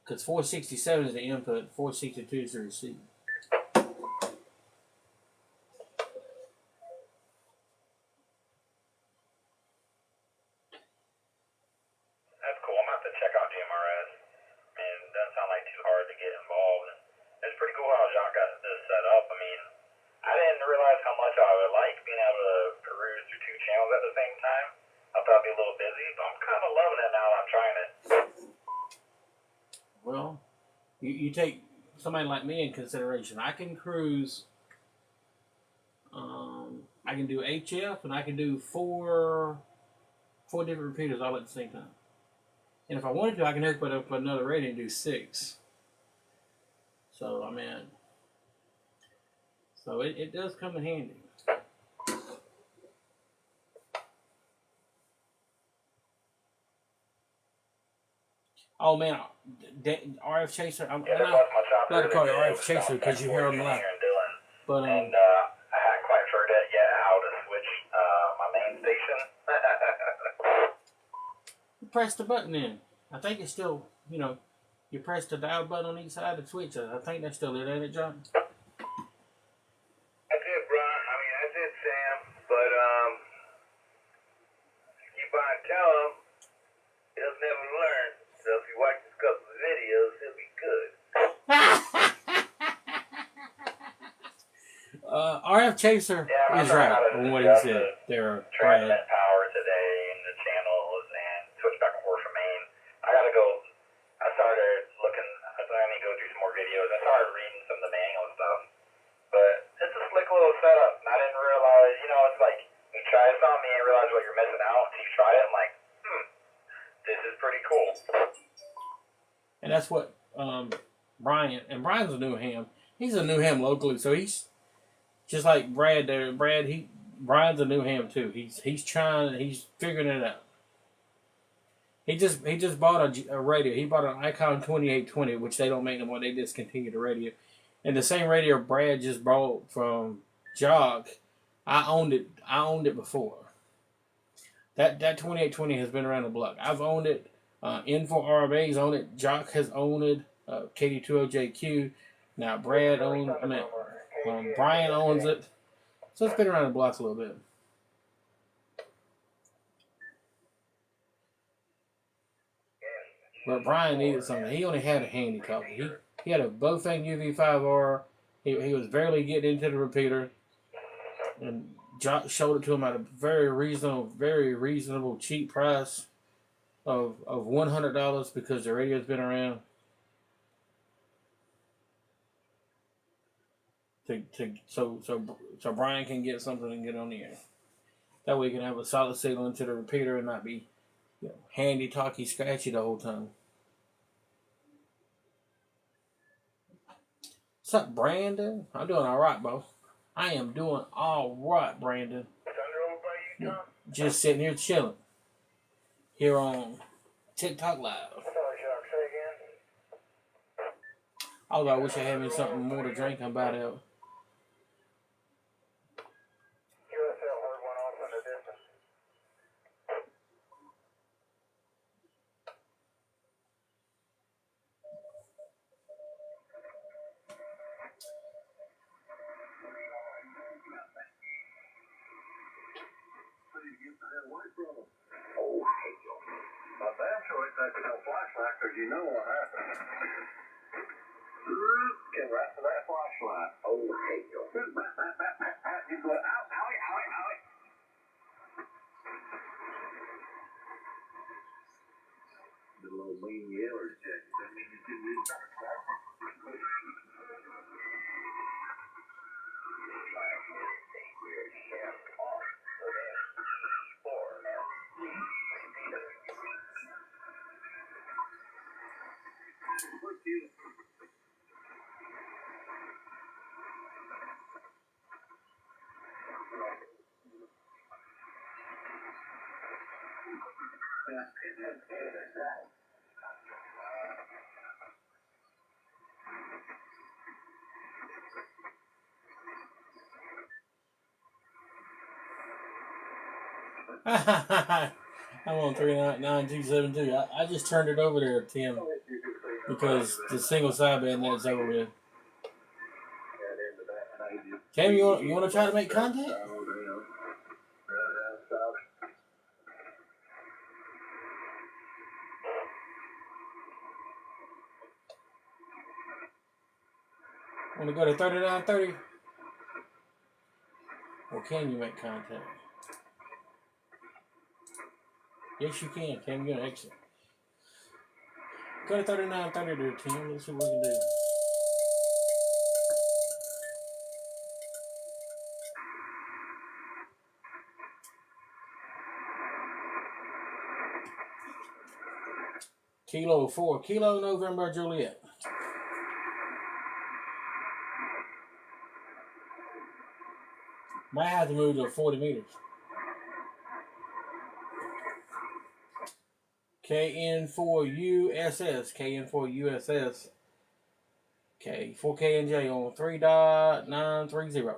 because 467 is the input, 462 is the receive. That's cool. I'm gonna have to check out GMRS. I mean, it doesn't sound like too hard to get involved. And it's pretty cool how John got this set up. I mean, I didn't realize how much I would like being able to peruse through 2 channels at the same time. I thought I'd be a little busy, but I'm kind of loving it now that I'm trying it. Well, you take somebody like me in consideration. I can cruise. I can do HF, and I can do four different repeaters all at the same time. And if I wanted to, I can hook it up another radio and do 6. So I mean, so it does come in handy. Oh man, RF Chaser. I'm Yeah, that's my shop. glad to call you RF Chaser because you hear on the line. But I hadn't quite figured out yet how to switch my main station. you press the button in. I think it's still, you press the dial button on each side to switch it. I think that's still it, ain't it, John? That's it, Brian. I mean, that's it, Sam. But, keep on telling him he'll never learn. So if he watches a couple of videos, he'll be good. RF Chaser is right on what he said. They're transmit power today in the channels and switch back and forth from main. I gotta go. I started looking. I thought I need to go do some more videos. I started reading some of the manual stuff, but it's a slick little setup. And I didn't realize, it's like you try something, you didn't realize what you're missing out until you try it. I'm like, this is pretty cool. And that's what Brian, and Brian's a new ham. He's a new ham locally, so he's just like Brad there. Brian's a new ham too. He's figuring it out. He just bought a radio. He bought an Icon 2820, which they don't make no more. They discontinued the radio. And the same radio Brad just bought from Jock, I owned it before. That 2820 has been around the block. I've owned it. N4RMA's owned it. Jock has owned it. KD20JQ. Now Brad owns. Brian owns it. So it's been around the block a little bit. But Brian needed something. He only had a handy copy. He had a Bofang UV5R. He was barely getting into the repeater. And Jock showed it to him at a very reasonable, cheap price of $100 because the radio's been around. So Brian can get something and get on the air. That way he can have a solid signal into the repeater and not be handy, talky, scratchy the whole time. What's up, Brandon? I'm doing all right, boss. I am doing all right, Brandon. Just sitting here chilling. Here on TikTok Live. Although I wish I had me something more to drink. I'm about out. you know what happened. Get right to that flashlight. Oh, hey, yo. You go, ow, owie, owie, owie. The little mean yeller jacket. That mean you didn't need that. I'm on 39272. I just turned it over there, Tim, because the single sideband that's over with. Tim, you want to try to make contact? Want to go to 3930? Or can you make contact? Yes, you can. Tim, you're going to exit. Go to 3930 there, Tim. Let's see what we can do. Kilo 4. Kilo November Juliet. Might have to move to 40 meters. KN4USS. KN4USS. Okay, 4KNJ on 3.930.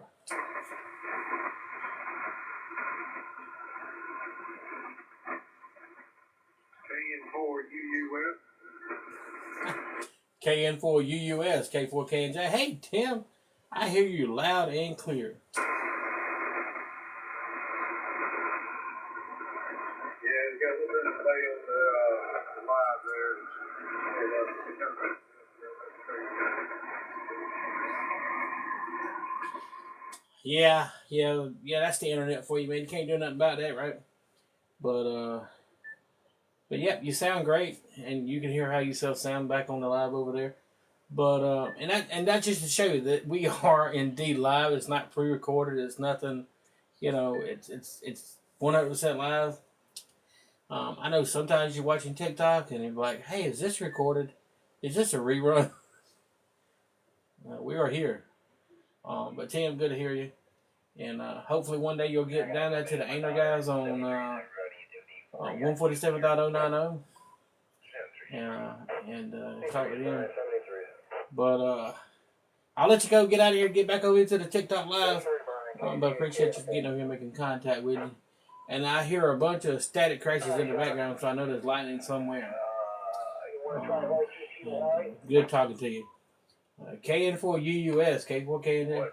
KN4UUS, K4KNJ. Hey, Tim, I hear you loud and clear. Yeah, it's got a little bit of delay on the live there. Yeah, that's the internet for you, man. You can't do nothing about that, right? But yeah, you sound great, and you can hear how yourself sound back on the live over there. But and that just to show you that we are indeed live. It's not pre-recorded. It's nothing. It's 100% live. I know sometimes you're watching TikTok and you're like, "Hey, is this recorded? Is this a rerun?" We are here. But Tim, good to hear you. And hopefully one day you'll get down there to the Aner guys on 147.090 and talk to them. But I'll let you go, get out of here, get back over into the TikTok live. But appreciate you getting over here making contact with me. And I hear a bunch of static crashes in the background, so I know there's lightning somewhere. Good talking to you. KN4UUS, K4KNJ.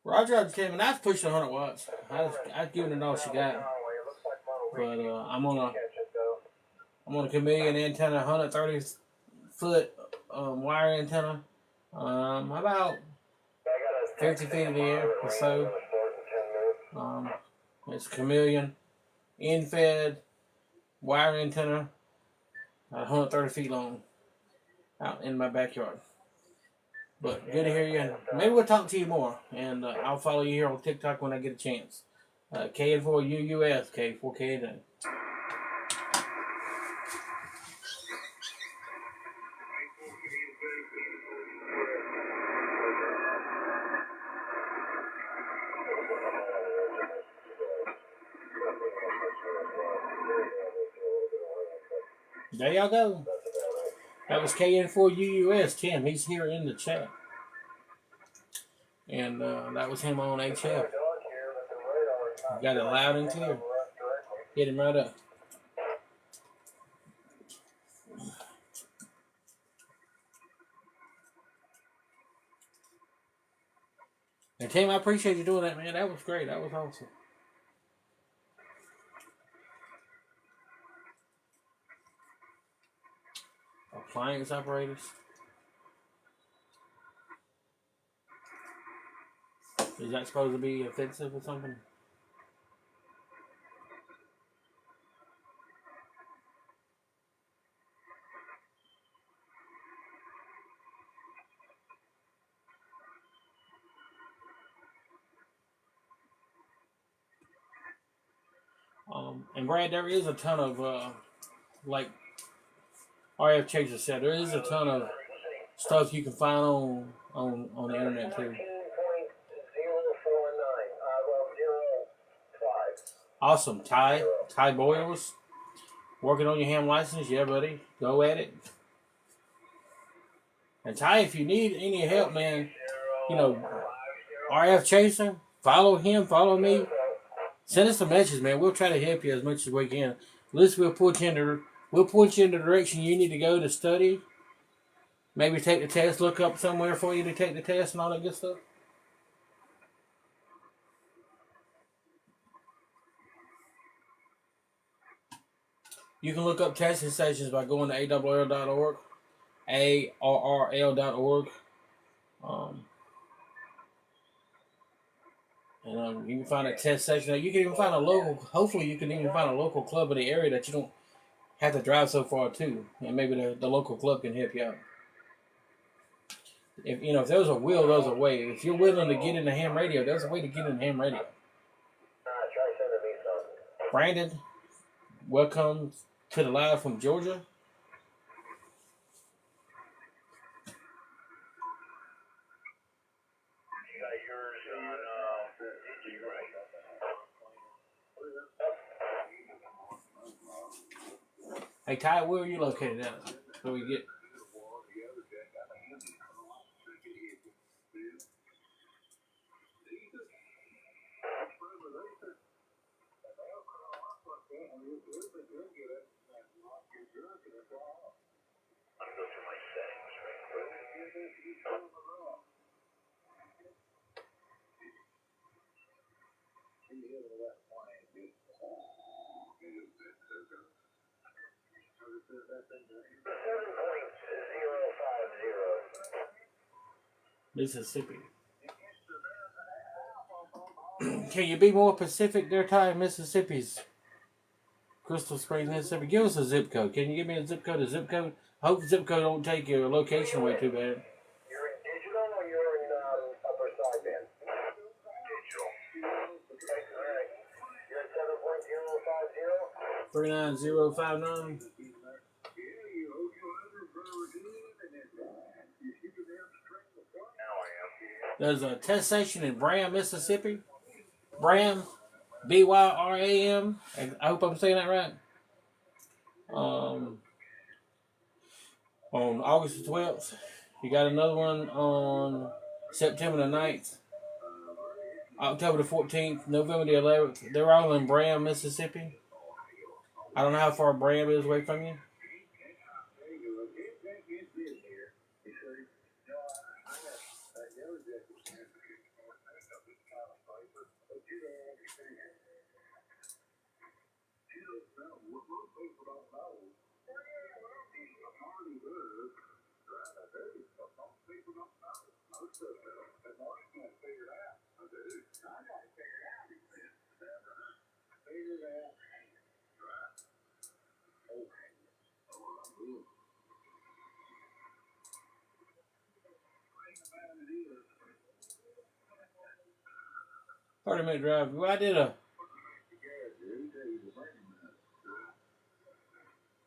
Roger, Kevin, I've pushed 100 watts. I've given it all she got. But I'm on a Chameleon antenna, 130 foot wire antenna. About 50 feet in the air or so. It's Chameleon, in-fed wire antenna, 130 feet long, out in my backyard. But good to hear you. Maybe we'll talk to you more, and I'll follow you here on TikTok when I get a chance. KN4UUS, K4KN. There y'all go. That was KN4UUS, Tim. He's here in the chat. And that was him on HF. Got it loud and clear. Hit him right up. And Tim, I appreciate you doing that, man. That was great. That was awesome. Appliance operators. Is that supposed to be offensive or something? And Brad, there is a ton of like RF Chaser said, there is a ton of stuff you can find on the internet too. Awesome. Ty Boyles, working on your ham license. Yeah, buddy. Go at it. And Ty, if you need any help, man, you know, RF Chaser, follow him, follow me. Send us a message, man. We'll try to help you as much as we can. At least we'll point you in the direction you need to go to study. Maybe take the test, look up somewhere for you to take the test and all that good stuff. You can look up testing stations by going to ARRL.org, ARRL.org. And you can find a test station. You can even find a local. Hopefully, you can even find a local club in the area that you don't have to drive so far to, and maybe the local club can help you out. If there's a will, there's a way. If you're willing to get into ham radio, there's a way to get into ham radio. Brandon, welcome to the live from Georgia. Hey, Ty, where are you located at? So we get. Mississippi. Can you be more specific there, Ty? Mississippi's Crystal Springs, Mississippi. Give us a zip code. Can you give me a zip code? I hope the zip code don't take your location away too bad. You're in digital or you're in upper sideband? Digital. Okay, all right. You're at 7.050? 39059. There's a test station in Bram, Mississippi. Bram, BYRAM. I hope I'm saying that right. On August the 12th. You got another one on September the 9th. October the 14th. November the 11th. They're all in Bram, Mississippi. I don't know how far Bram is away from you. Minute drive. Well, I did a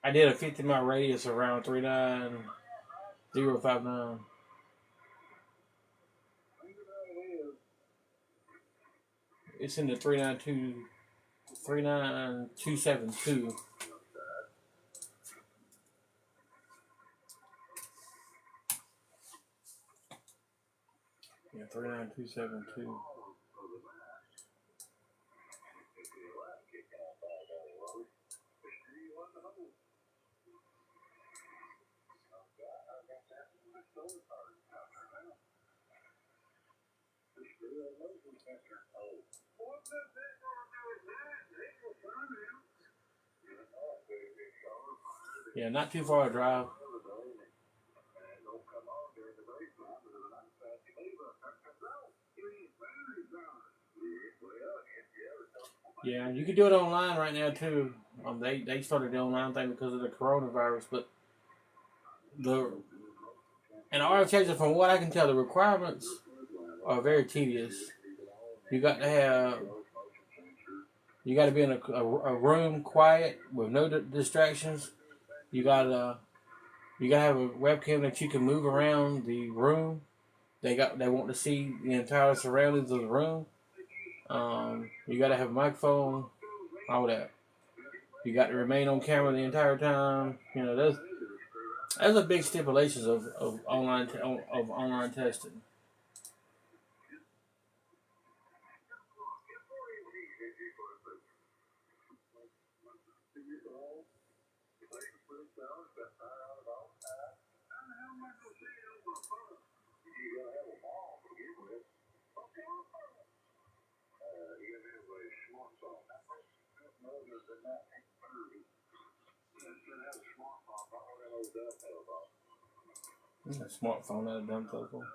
50-mile radius around 39059. It's in the 39272. Yeah, 39272. Yeah, not too far to drive. Yeah, you can do it online right now too. They started the online thing because of the coronavirus, but and RFKs, from what I can tell, the requirements are very tedious. You got to have, you got to be in a room quiet with no distractions. You gotta have a webcam that you can move around the room. They want to see the entire surroundings of the room. You got to have a microphone, all that. You got to remain on camera the entire time. You know, there's a big stipulations of online testing. A smartphone, not a dumb telephone.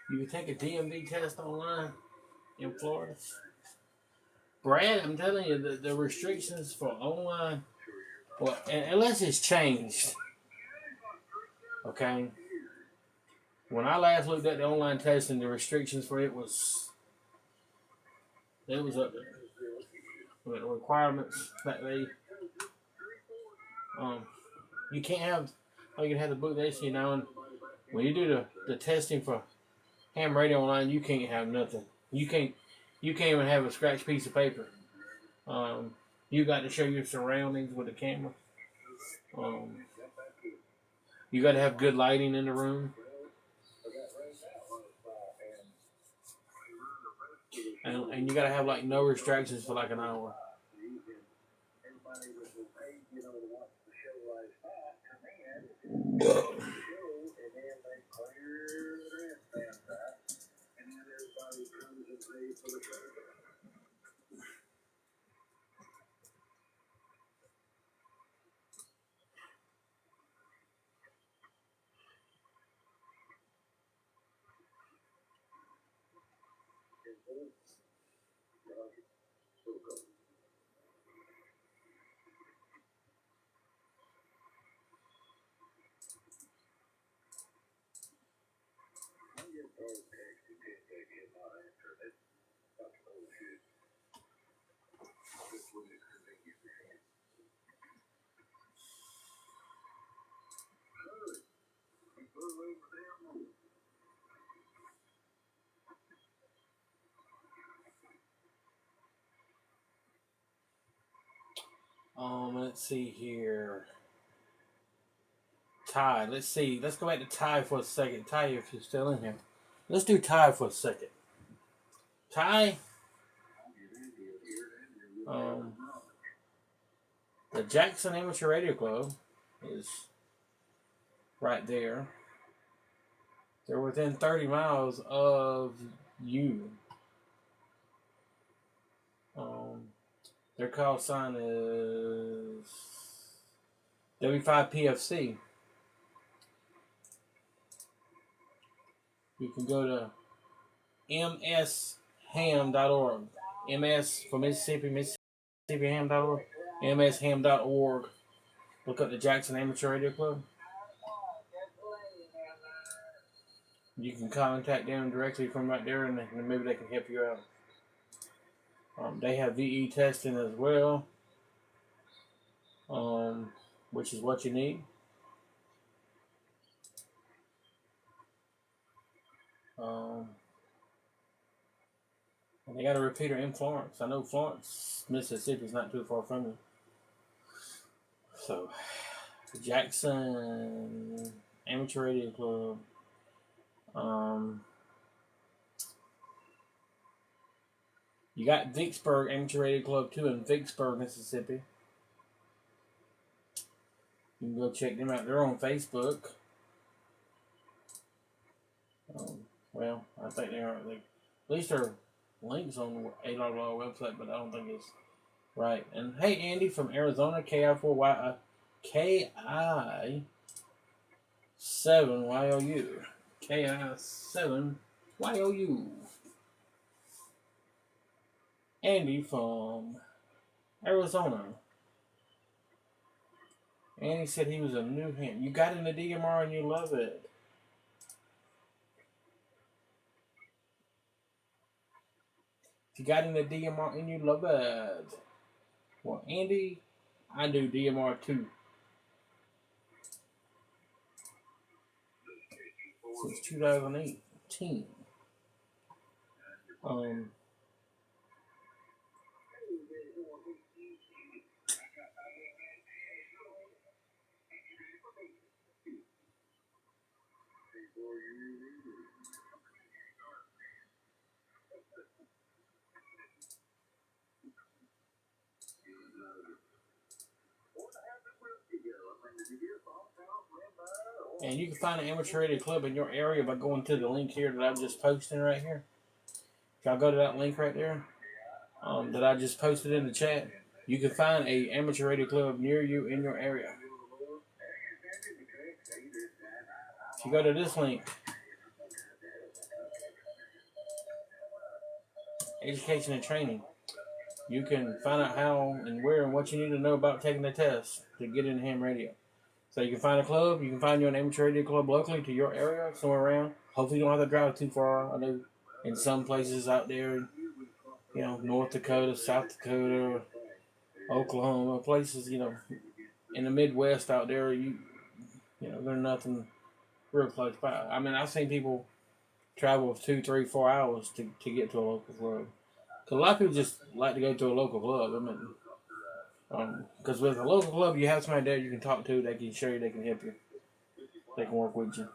You can take a DMV test online in Florida. Brad, I'm telling you, the restrictions for online, well, unless it's changed, okay? When I last looked at the online testing, the restrictions for it was up there. With the requirements that you can't have, you can have the book this, and when you do the testing for ham radio online, you can't have nothing. You can't even have a scratched piece of paper. You got to show your surroundings with the camera. You got to have good lighting in the room. And you got to have like no distractions for like an hour. Let's see here. Ty, let's see. Let's go back to Ty for a second. Ty, if you're still in here. Let's do Ty for a second. Ty, the Jackson Amateur Radio Club is right there. They're within 30 miles of you. Their call sign is W5PFC. You can go to msham.org. MS for Mississippi, MississippiHam.org. msham.org. Look up the Jackson Amateur Radio Club. You can contact them directly from right there, and maybe they can help you out. They have VE testing as well, which is what you need. And they got a repeater in Florence. I know Florence, Mississippi is not too far from you. So, Jackson Amateur Radio Club. You got Vicksburg Amateur Radio Club too in Vicksburg, Mississippi. You can go check them out. They're on Facebook. Well, I think they are. At least there are links on the ALR website, but I don't think it's right. And hey, Andy from Arizona, KI7YOU. KI7YOU. Andy from Arizona. Andy said he was a new ham. You got into DMR and you love it. You got into DMR and you love it. Well, Andy, I do DMR too. Since 2018. And you can find an amateur radio club in your area by going to the link here that I'm just posting right here. If y'all go to that link right there that I just posted in the chat, you can find a amateur radio club near you in your area. If you go to this link, education and training, you can find out how and where and what you need to know about taking the test to get into ham radio. So you can find a club, you can find you an amateur radio club locally to your area, somewhere around. Hopefully you don't have to drive too far. I know in some places out there, North Dakota, South Dakota, Oklahoma, places, in the Midwest out there, there's nothing real close by. I mean, I've seen people travel 2, 3, 4 hours to get to a local club. Because a lot of people just like to go to a local club. I mean, because with a local club, you have somebody there you can talk to, they can show you, they can help you, they can work with you.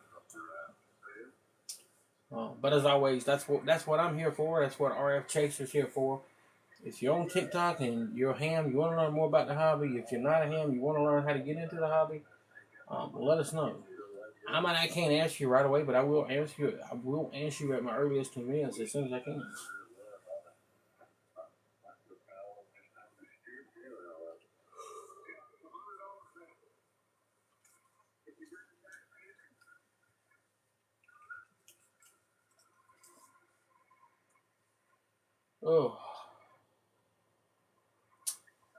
But as always, that's what I'm here for. That's what RF Chaser's here for. If you're on TikTok and you're a ham, you want to learn more about the hobby. If you're not a ham, you want to learn how to get into the hobby. Let us know. I can't answer you right away, but I will answer you. I will answer you at my earliest convenience as soon as I can. Oh.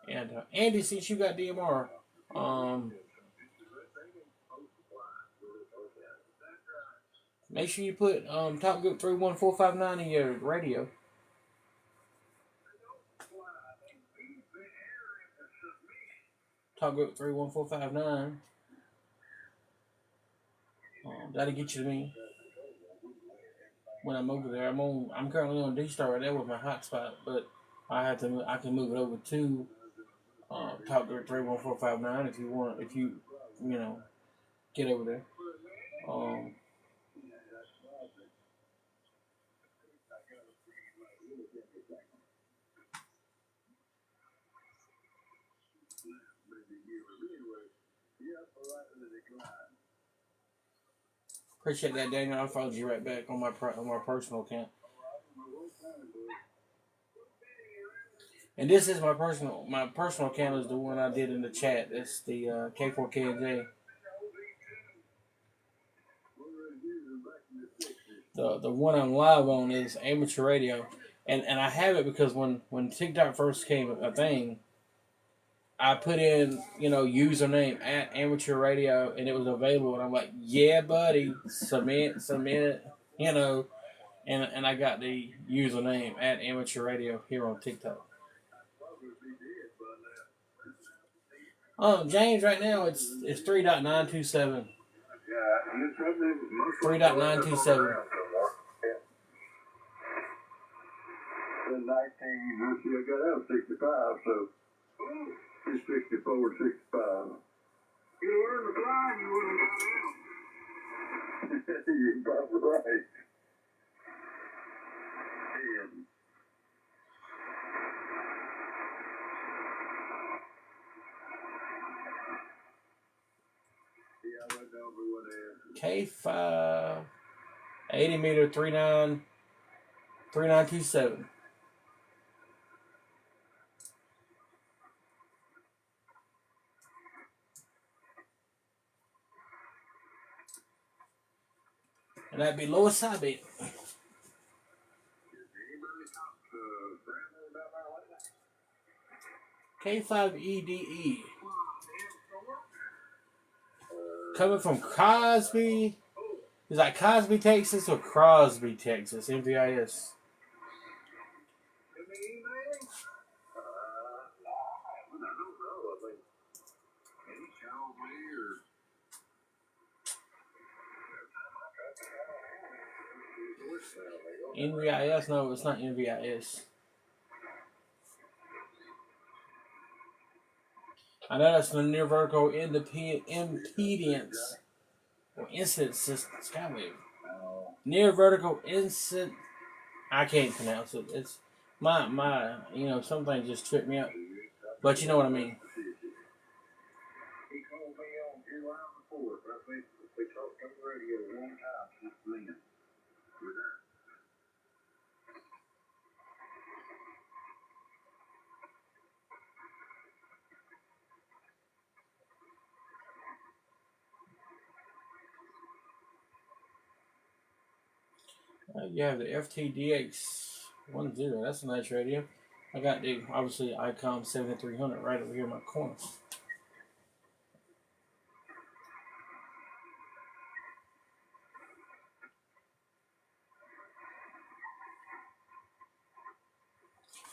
And Andy, since you got DMR, make sure you put Top Group 31459 in your radio. Top Group 31459. That'll get you to me when I'm over there. I'm currently on D-Star right there with my hotspot, but I can move it over to Top Group 31459 if you get over there. Appreciate that, Daniel. I'll follow you right back on my personal account. And this is my personal account is the one I did in the chat. It's the K4KJ. The one I'm live on is Amateur Radio, and I have it because when TikTok first came a thing, I put in username at Amateur Radio and it was available, and I'm like, yeah, buddy, submit, and I got the username at Amateur Radio here on TikTok. James, right now it's 3.927. 3.927. In 19, let's see, I got out 65, so it's 64 to 65. You learned to fly, you wouldn't have got out. You're probably right. And yeah, I went over what K5 80 meter 3927. And that'd be lowest side bit. K5EDE. Coming from Cosby. Is that Cosby, Texas or Crosby, Texas? MVIS. NVIS? No, it's not NVIS. I know that's the near vertical impedance or incident system. Skywave. Near vertical incident. I can't pronounce it. It's my some things just trip me up. But you know what I mean. he called me on July the 4th. We talked on the radio one time since then. With that. You have the FTDX10. That's a nice radio. I got the obviously Icom 7300 right over here in my corner.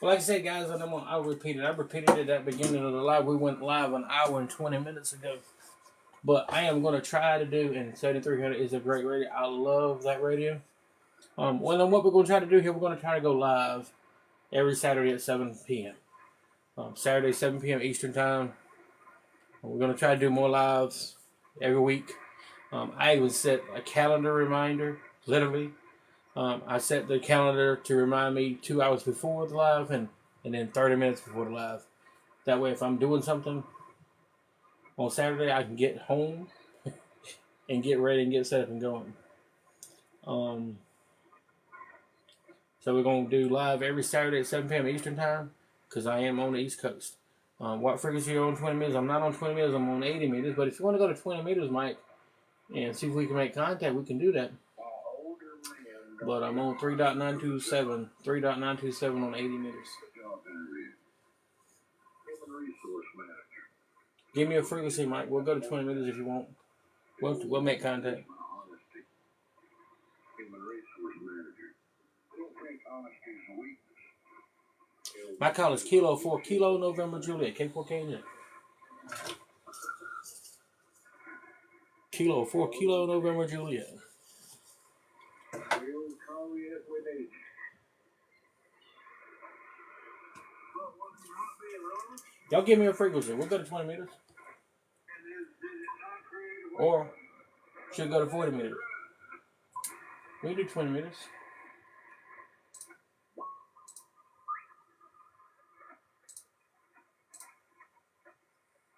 Well, like I said, guys, I'll repeat it. I repeated it at the beginning of the live. We went live an hour and 20 minutes ago. But I am going to try to do, and 7300 is a great radio. I love that radio. Well, then what we're going to try to do here, we're going to try to go live every Saturday at 7 p.m. Saturday, 7 p.m. Eastern Time. We're going to try to do more lives every week. I even set a calendar reminder, literally. I set the calendar to remind me 2 hours before the live and then 30 minutes before the live. That way, if I'm doing something on Saturday, I can get home and get ready and get set up and going. So we're going to do live every Saturday at 7 p.m. Eastern Time because I am on the East Coast. What frequency are you on 20 meters? I'm not on 20 meters. I'm on 80 meters. But if you want to go to 20 meters, Mike, and see if we can make contact, we can do that. But I'm on 3.927. 3.927 on 80 meters. Give me a frequency, Mike. We'll go to 20 meters if you want. We'll make contact. My call is Kilo 4 Kilo November Juliet. K4KJ. Kilo 4 Kilo November Juliet. Y'all give me a frequency. We'll go to 20 meters. Or should go to 40 meters. We do 20 meters.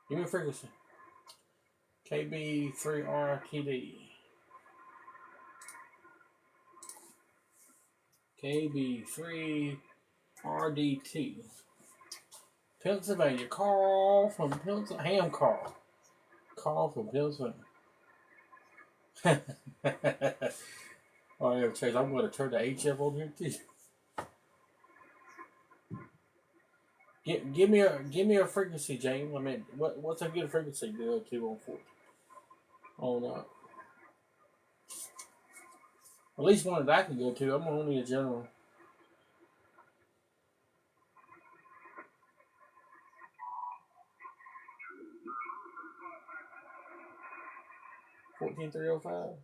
Give me a frequency. KB3RTD. KB3RDT. Pennsylvania. Carl from Pennsylvania. Ham Carl. Carl from Pennsylvania. Oh yeah, Chase, I'm going to turn the HF on here too. Give me a frequency, James. I mean, what's a good frequency to go to on 4? On at least one that I can go to. I'm only a general. 14305.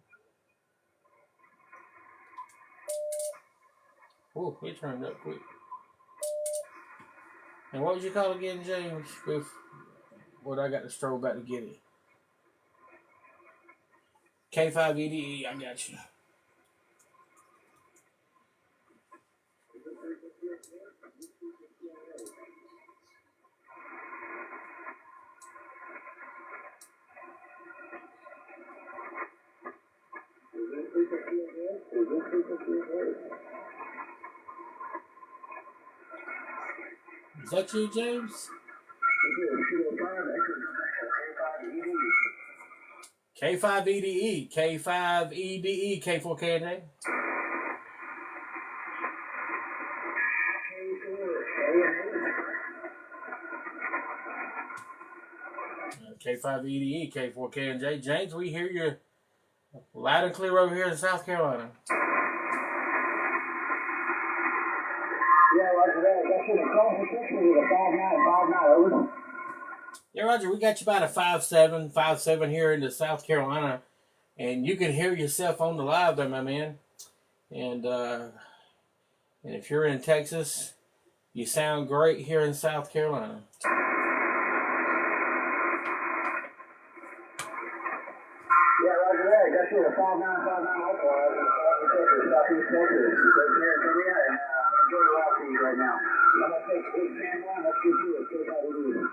Oh, it turned up quick. And what would you call again, James? With what I got to stroll back to get it. K5EDE, I got you. Is that you, James? K5EDE, K5EDE, K4KJ. K5EDE, K4KJ. James, we hear you loud and clear over here in South Carolina. Yeah, Roger that. That should have called for 5959 over. Yeah, Roger, we got you about a 5.7 here into South Carolina, and you can hear yourself on the live there, my man. And if you're in Texas, you sound great here in South Carolina. Yeah, Roger that. Got you a 5959 over. Southeast Texas. Take care and come in and enjoy the walk for you right now. I'm going to take 8 Let's get you a K5EDE.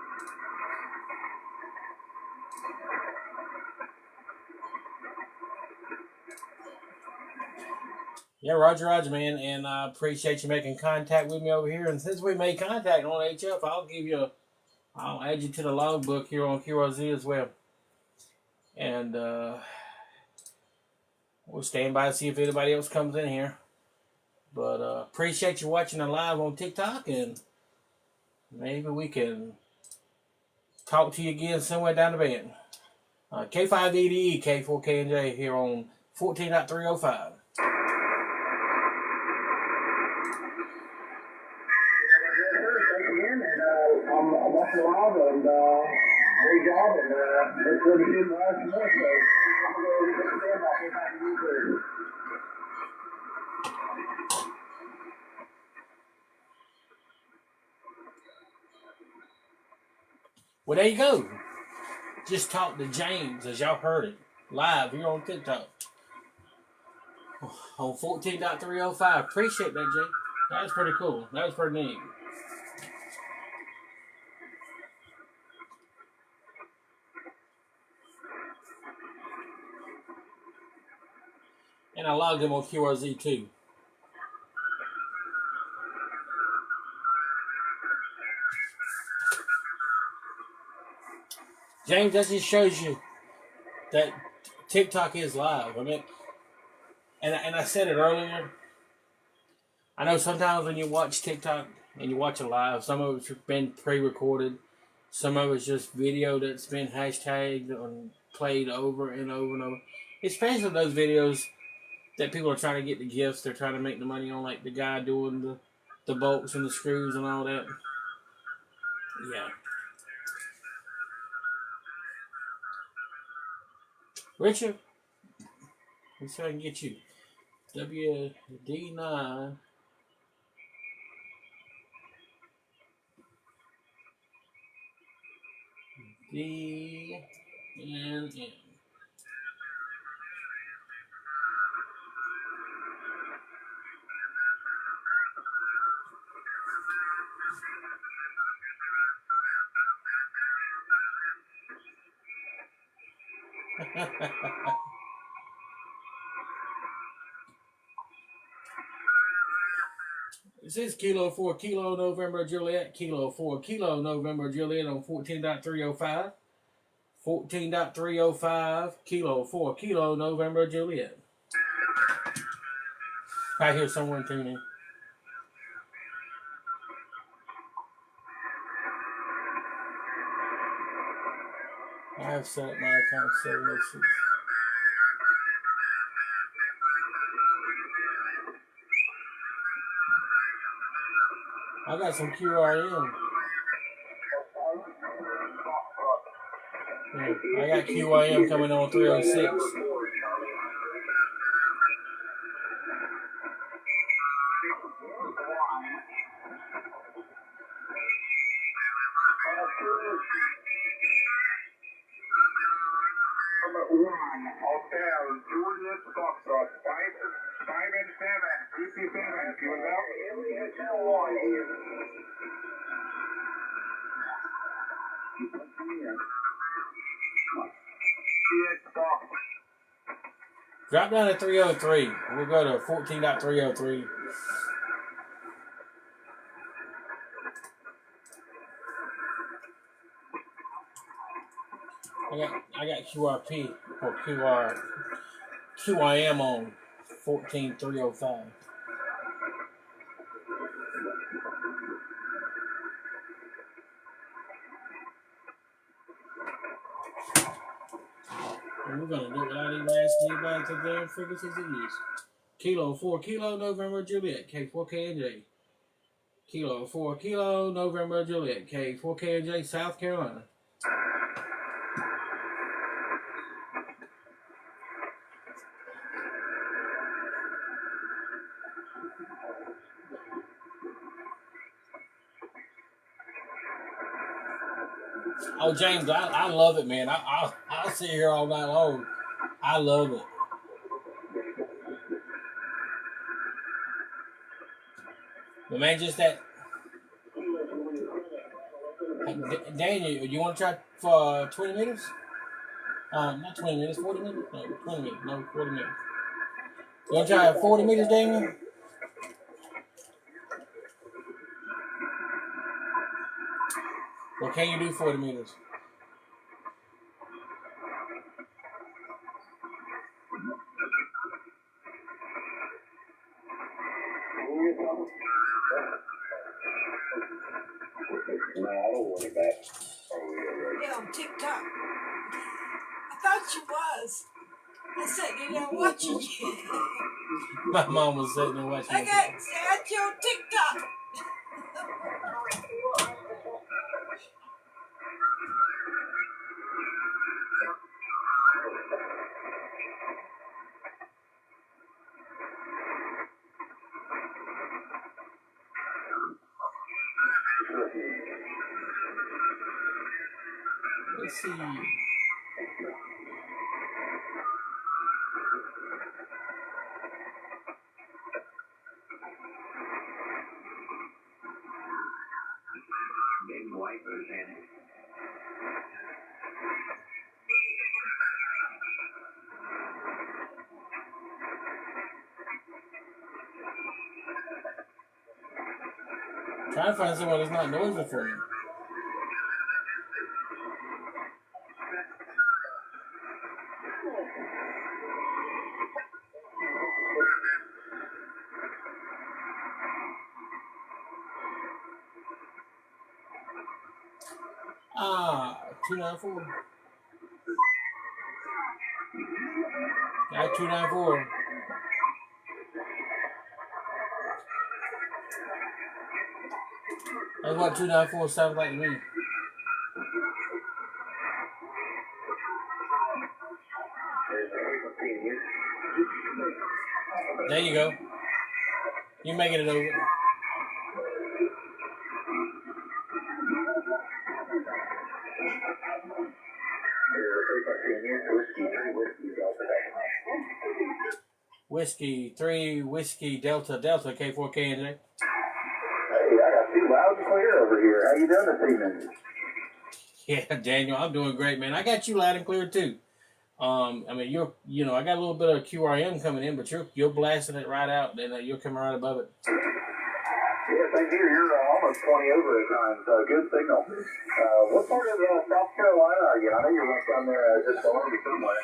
Yeah, Roger, man, and I appreciate you making contact with me over here. And since we made contact on HF, I'll add you to the logbook here on QRZ as well. And we'll stand by to see if anybody else comes in here. But appreciate you watching the live on TikTok, and maybe we can talk to you again somewhere down the band. K5EDE, K4KJ here on 14.305. I'm watching live and great job and it's really good live from there, so I'm going to go over and stand by K5EDE. Well, there you go. Just talk to James, as y'all heard it, live here on TikTok. On 14.305. Appreciate that, Jay. That was pretty cool. That was pretty neat. And I logged him on QRZ too. James, that just shows you that TikTok is live. I mean, and I said it earlier. I know sometimes when you watch TikTok and you watch it live, some of it's been pre-recorded. Some of it's just video that's been hashtagged and played over and over and over. Especially those videos that people are trying to get the gifts. They're trying to make the money on, like the guy doing the bolts and the screws and all that. Yeah. Richard, let's see if I can get you. WD9. DNN. It says Kilo 4 Kilo November Juliet, Kilo 4 Kilo November Juliet on 14.305. 14.305, Kilo 4 Kilo November Juliet. I hear someone tuning. I have set up my account 706. I got some QRM. Yeah, I got QIM coming on 306. Juliet Foxtrot, 5 and 7, GP7, you know? Drop down to 303. We'll go to 14.303. I got QRP or QIM on 14.305. And we're gonna do it without even asking anybody to the damn frequencies it is. Kilo 4 Kilo November Juliet, K4KNJ. Kilo 4 Kilo November Juliet, K4KNJ, South Carolina. Oh, James, I love it, man. I'll sit here all night long. I love it. But man, just that. Daniel, you want to try for 20 minutes? Not 20 minutes, 40 minutes? No, 20 minutes. No, 40 minutes. You want to try 40 minutes, Daniel? Or can you do 40 minutes? No, I don't want it back. Yeah, on TikTok. I thought you was. I sitting there watching you. My mom was sitting there watching. I got you on TikTok. Let's see. Big wipers in it. Try to find someone that's not noisy for you. Ah, 294. Got 294. That's what 294 sounds like to me. There you go. You're making it over. Whiskey 3 Whiskey Delta Delta K4KNJ. Hey, I got you loud and clear over here. How you doing this evening? Yeah, Daniel, I'm doing great, man. I got you loud and clear too. I mean, I got a little bit of QRM coming in, but you're blasting it right out, and you're coming right above it. Yes, I hear you're almost 20 over at times. Good signal. What part of South Carolina are you? I know you're right down there just below me somewhere.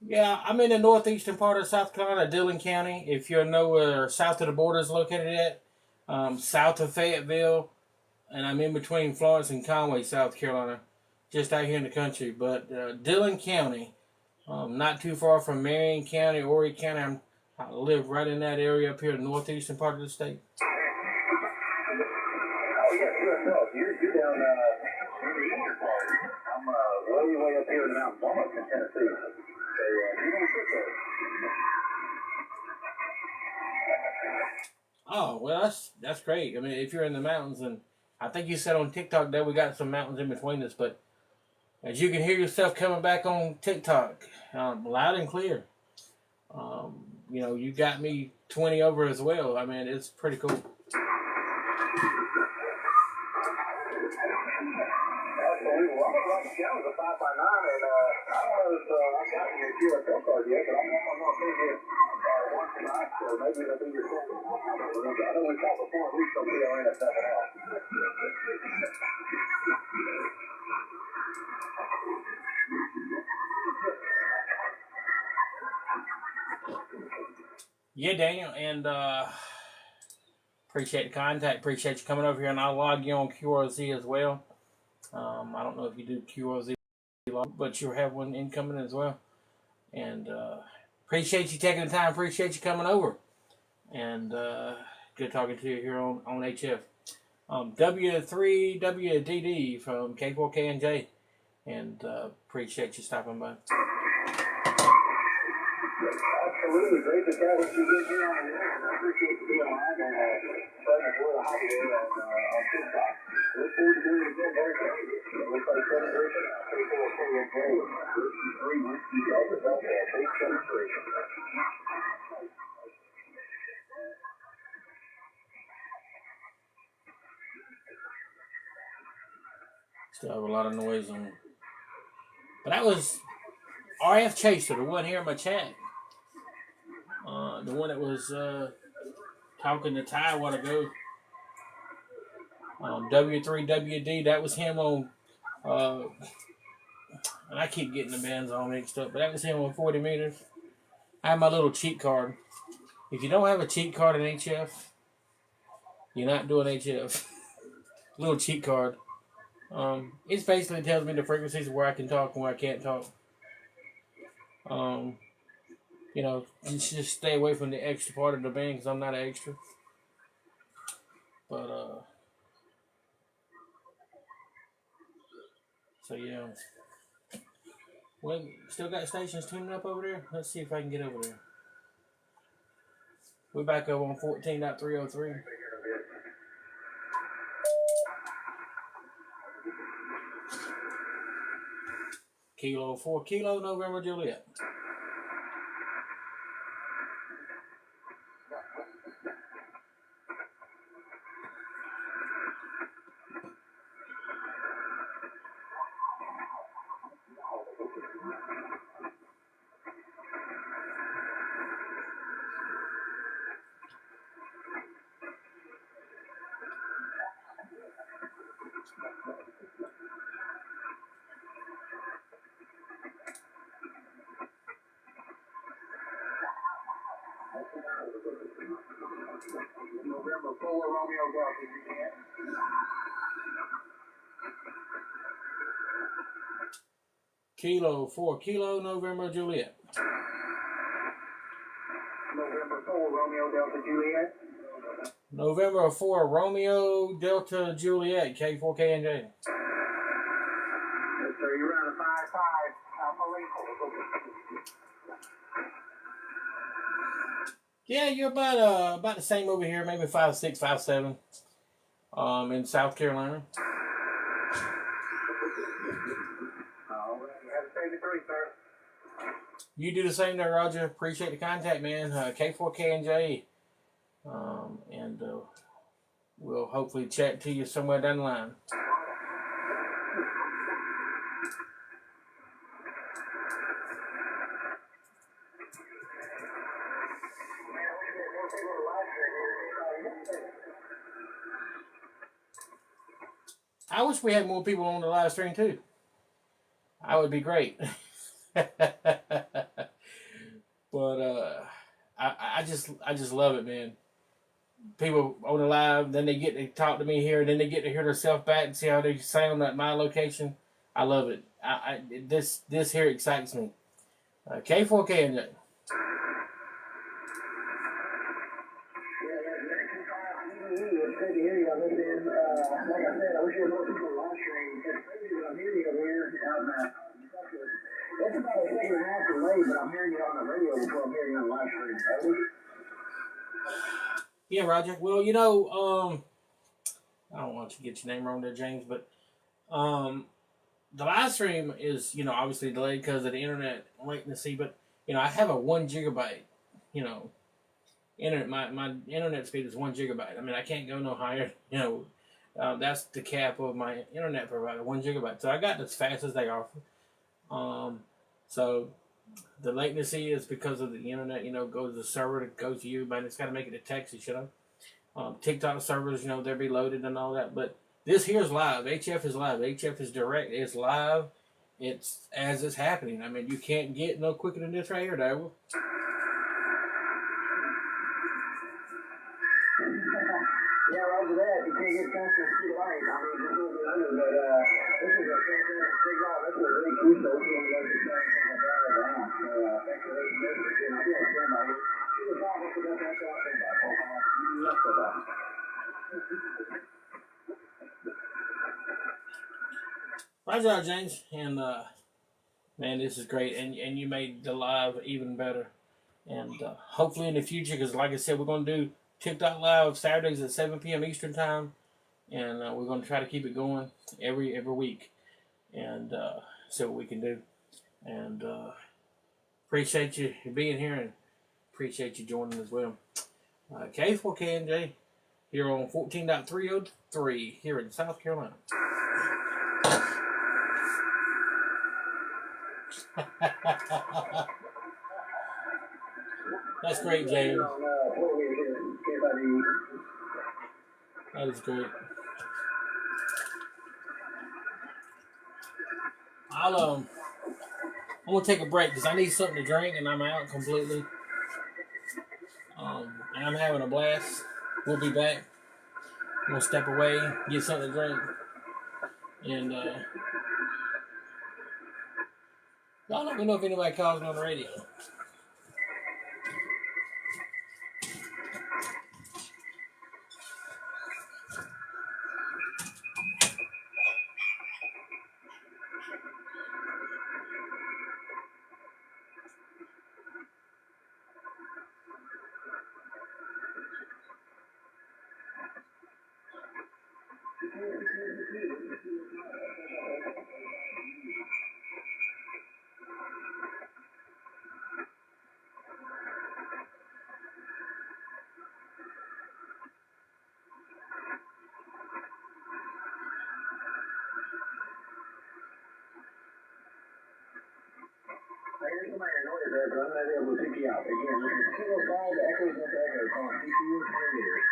Yeah, I'm in the northeastern part of South Carolina, Dillon County. If you know where south of the border is located at, south of Fayetteville, and I'm in between Florence and Conway, South Carolina, just out here in the country. But Dillon County, not too far from Marion County, Horry County. I live right in that area up here, the northeastern part of the state. Oh, yes, you're down in the eastern part. I'm way up here in the mountains, almost in Tennessee. So, you don't sit there. Oh, well, that's great. I mean, if you're in the mountains, and I think you said on TikTok that we got some mountains in between us, but as you can hear yourself coming back on TikTok, loud and clear. You know, you got me 20 over as well. I mean, it's pretty cool. Absolutely. Well, I'm going to challenge a 5x9, and I don't know if I got your QSL card yet, but I'm going to send you one tonight, so maybe it'll be your second. I know we talked before, at least on PLN if nothing else. Yeah, Daniel, and appreciate the contact. Appreciate you coming over here, and I'll log you on QRZ as well. I don't know if you do QRZ, but you'll have one incoming as well. And appreciate you taking the time. Appreciate you coming over. And good talking to you here on HF. W3WDD from K4KNJ. And appreciate you stopping by. Absolutely. Great to chat with you good here on the air. I appreciate you being on and spreading the word of how you do on TikTok. Look forward to doing it again very soon. Looks like celebration of K4KNJ. 3 Whiskey Delta Delta. Big celebration. Still have a lot of noise on. But that was RF Chaser, the one here in my chat. The one that was talking to Ty a while ago. W3WD, that was him on. And I keep getting the bands all mixed up, but that was him on 40 meters. I have my little cheat card. If you don't have a cheat card in HF, you're not doing HF. Little cheat card. It basically tells me the frequencies where I can talk and where I can't talk. You know, just stay away from the extra part of the band because I'm not an extra. But, so yeah. Well, still got stations tuning up over there? Let's see if I can get over there. We're back up on 14.303. Kilo 4 Kilo November Juliet. November 4 Romeo Delta, you can. Kilo 4 Kilo November Juliet. November 4 Romeo Delta Juliet. November 4 Romeo Delta Juliet K4KNJ. Yes, sir. You're around a 5-5 Alpha Lethal. Yeah, you're about the same over here, maybe 5'6", 5'7", in South Carolina. All right. You have to say the 3, sir. You do the same there, Roger. Appreciate the contact, man. K4KNJ. And we'll hopefully chat to you somewhere down the line. I wish we had more people on the live stream too. I would be great. But I just love it, man. People on the live, then they get to talk to me here, then they get to hear themselves back and see how they sound at my location. I love it. This here excites me. K4K and Like I said, I wish there were more people on live stream. It's crazy that I'm hearing you over here out in it's about a second and a half delay, but I'm hearing you on the radio before I'm hearing you on the live stream. Yeah, Roger. Well, I don't want you to get your name wrong there, James, but the live stream is, obviously delayed because of the internet latency, but, I have a 1 gigabyte, internet. My internet speed is 1 gigabyte. I mean, I can't go no higher, that's the cap of my internet provider, 1 gigabyte. So I got as fast as they offer. So the latency is because of the internet, goes to the server, it goes to you, but it's got to make it to Texas, TikTok servers, they'll be loaded and all that. But this here is live. HF is live. HF is direct. It's live. It's as it's happening. I mean, you can't get no quicker than this right here, though. Yeah, Roger that. You can't get past the street light. I mean, this will be under, but this is a fantastic signal. This is a great key, so we're going to go to the same thing about it around. So, thanks for listening to this. I'll be on standby here. See the problem with the best out there. Roger out, James. And, man, this is great. And you made the live even better. And hopefully in the future, because like I said, we're going to do TikTok Live Saturdays at 7 p.m. Eastern Time. And we're going to try to keep it going every week. And see what we can do. And appreciate you being here and appreciate you joining as well. K4KNJ here on 14.303 here in South Carolina. That's great, James. That is great. I'm gonna take a break because I need something to drink and I'm out completely. And I'm having a blast. We'll be back. I'm gonna step away, get something to drink, and y'all let me know if anybody calls me on the radio. Here's some iron noise there, but I'm not able to pick you out. Again, this is Kilo 5, the Echoes Delta Echo, calling CPU 100 meters.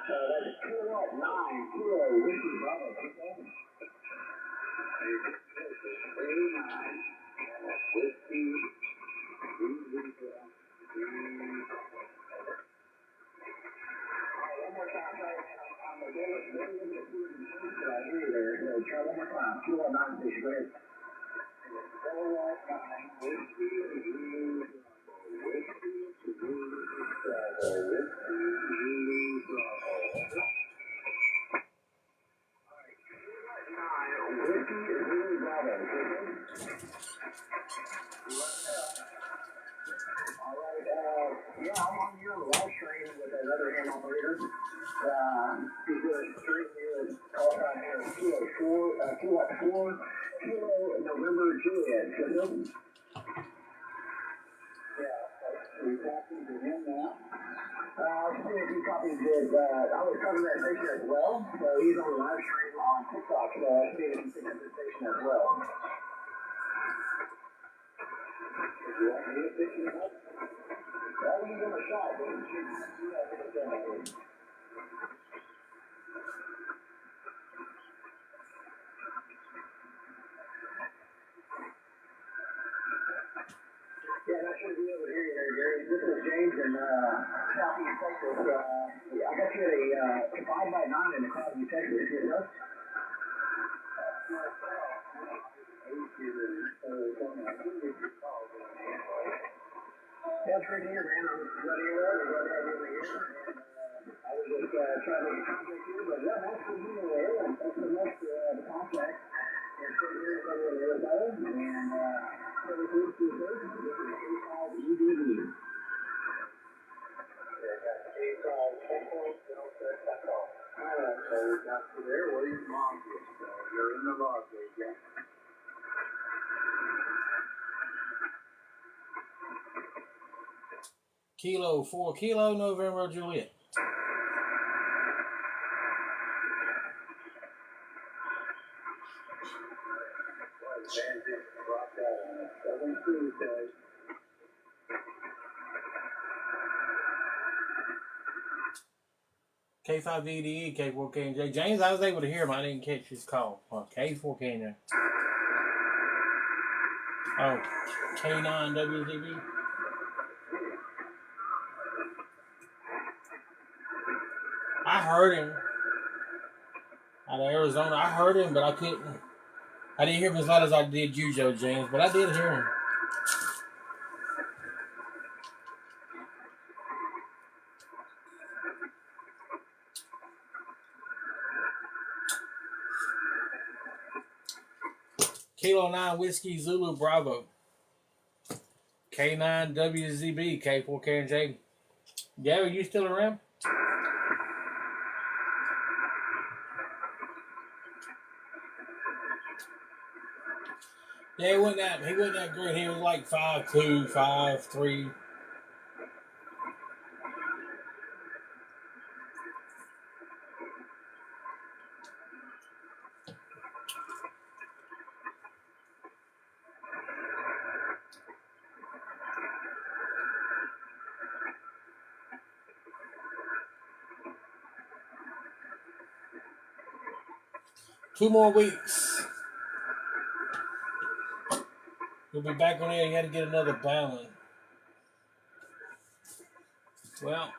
That's Kilowatt 9, Kilo, Whiskey Bravo, Kilowatt 9, go ahead. train operator. He's doing straight here at call sign here at Kilo 4, Kilo November Juliet. So yeah, we're talking to him now. I'll see if he copies his, I was covering that station as well, so he's on the live stream on TikTok, so I'll see if he picks up the station as well. If you want me to pick him up, well, we can give him a shot, but we should, yeah, I should be able to hear you there, Gary. This is James in Southeast Texas. I got you at a 5x9 in the Crosby, Texas. You know? That's great to hear, man. I'm glad you're there. We're glad to have you in here. I was just trying to contact you, but yeah, that's for you there. And thanks so much for the contact. And so here's over in Arizona. And everything's too good. This is K5 EDD. Alright, so we got you there. William Mosley. So you're in the log there, yeah. Kilo 4 Kilo November Juliet. K5VDE, K4KNJ. James, I was able to hear him. I didn't catch his call. K4KNJ. Oh, K9WZB. I heard him out of Arizona. I heard him, but I couldn't. I didn't hear him as loud as I did you, Joe James, but I did hear him. Kilo 9 Whiskey Zulu Bravo. K9WZB, K4KNJ. Gary, you still around? Yeah, he wasn't that great. He was like 5'2", 5'3". Two more weeks. He'll be back on there. You got to get another balance. Well,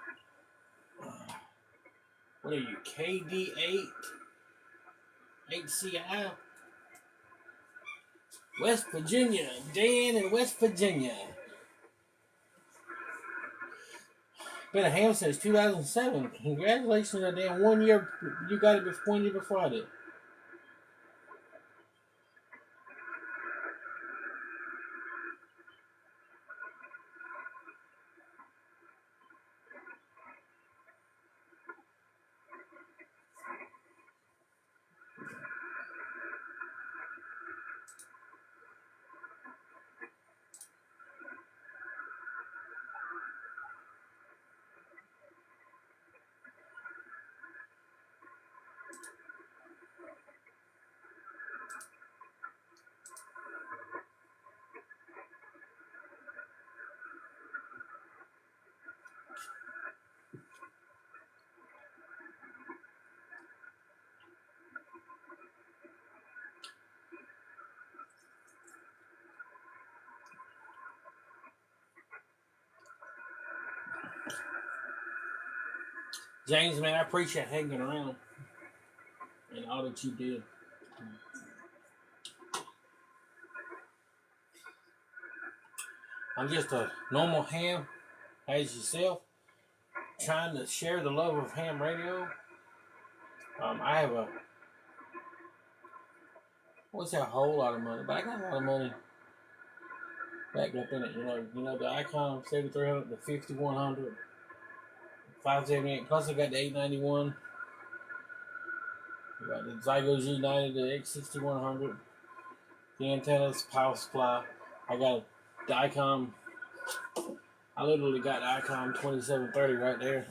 what are you, KD8? HCI? West Virginia. Dan in West Virginia. Been a ham since 2007. Congratulations on that. 1 year. You got it 1 year before I did. James, man, I appreciate hanging around and all that you did. I'm just a normal ham, as yourself, trying to share the love of ham radio. I have what's that whole lot of money, but I got a lot of money backed up in it. You know the Icon 7300, the 5100, 578. Plus I got the 891. I got the Zygo G90, the X6100. The antennas, power supply. I got the ICOM. I literally got the ICOM 2730 right there.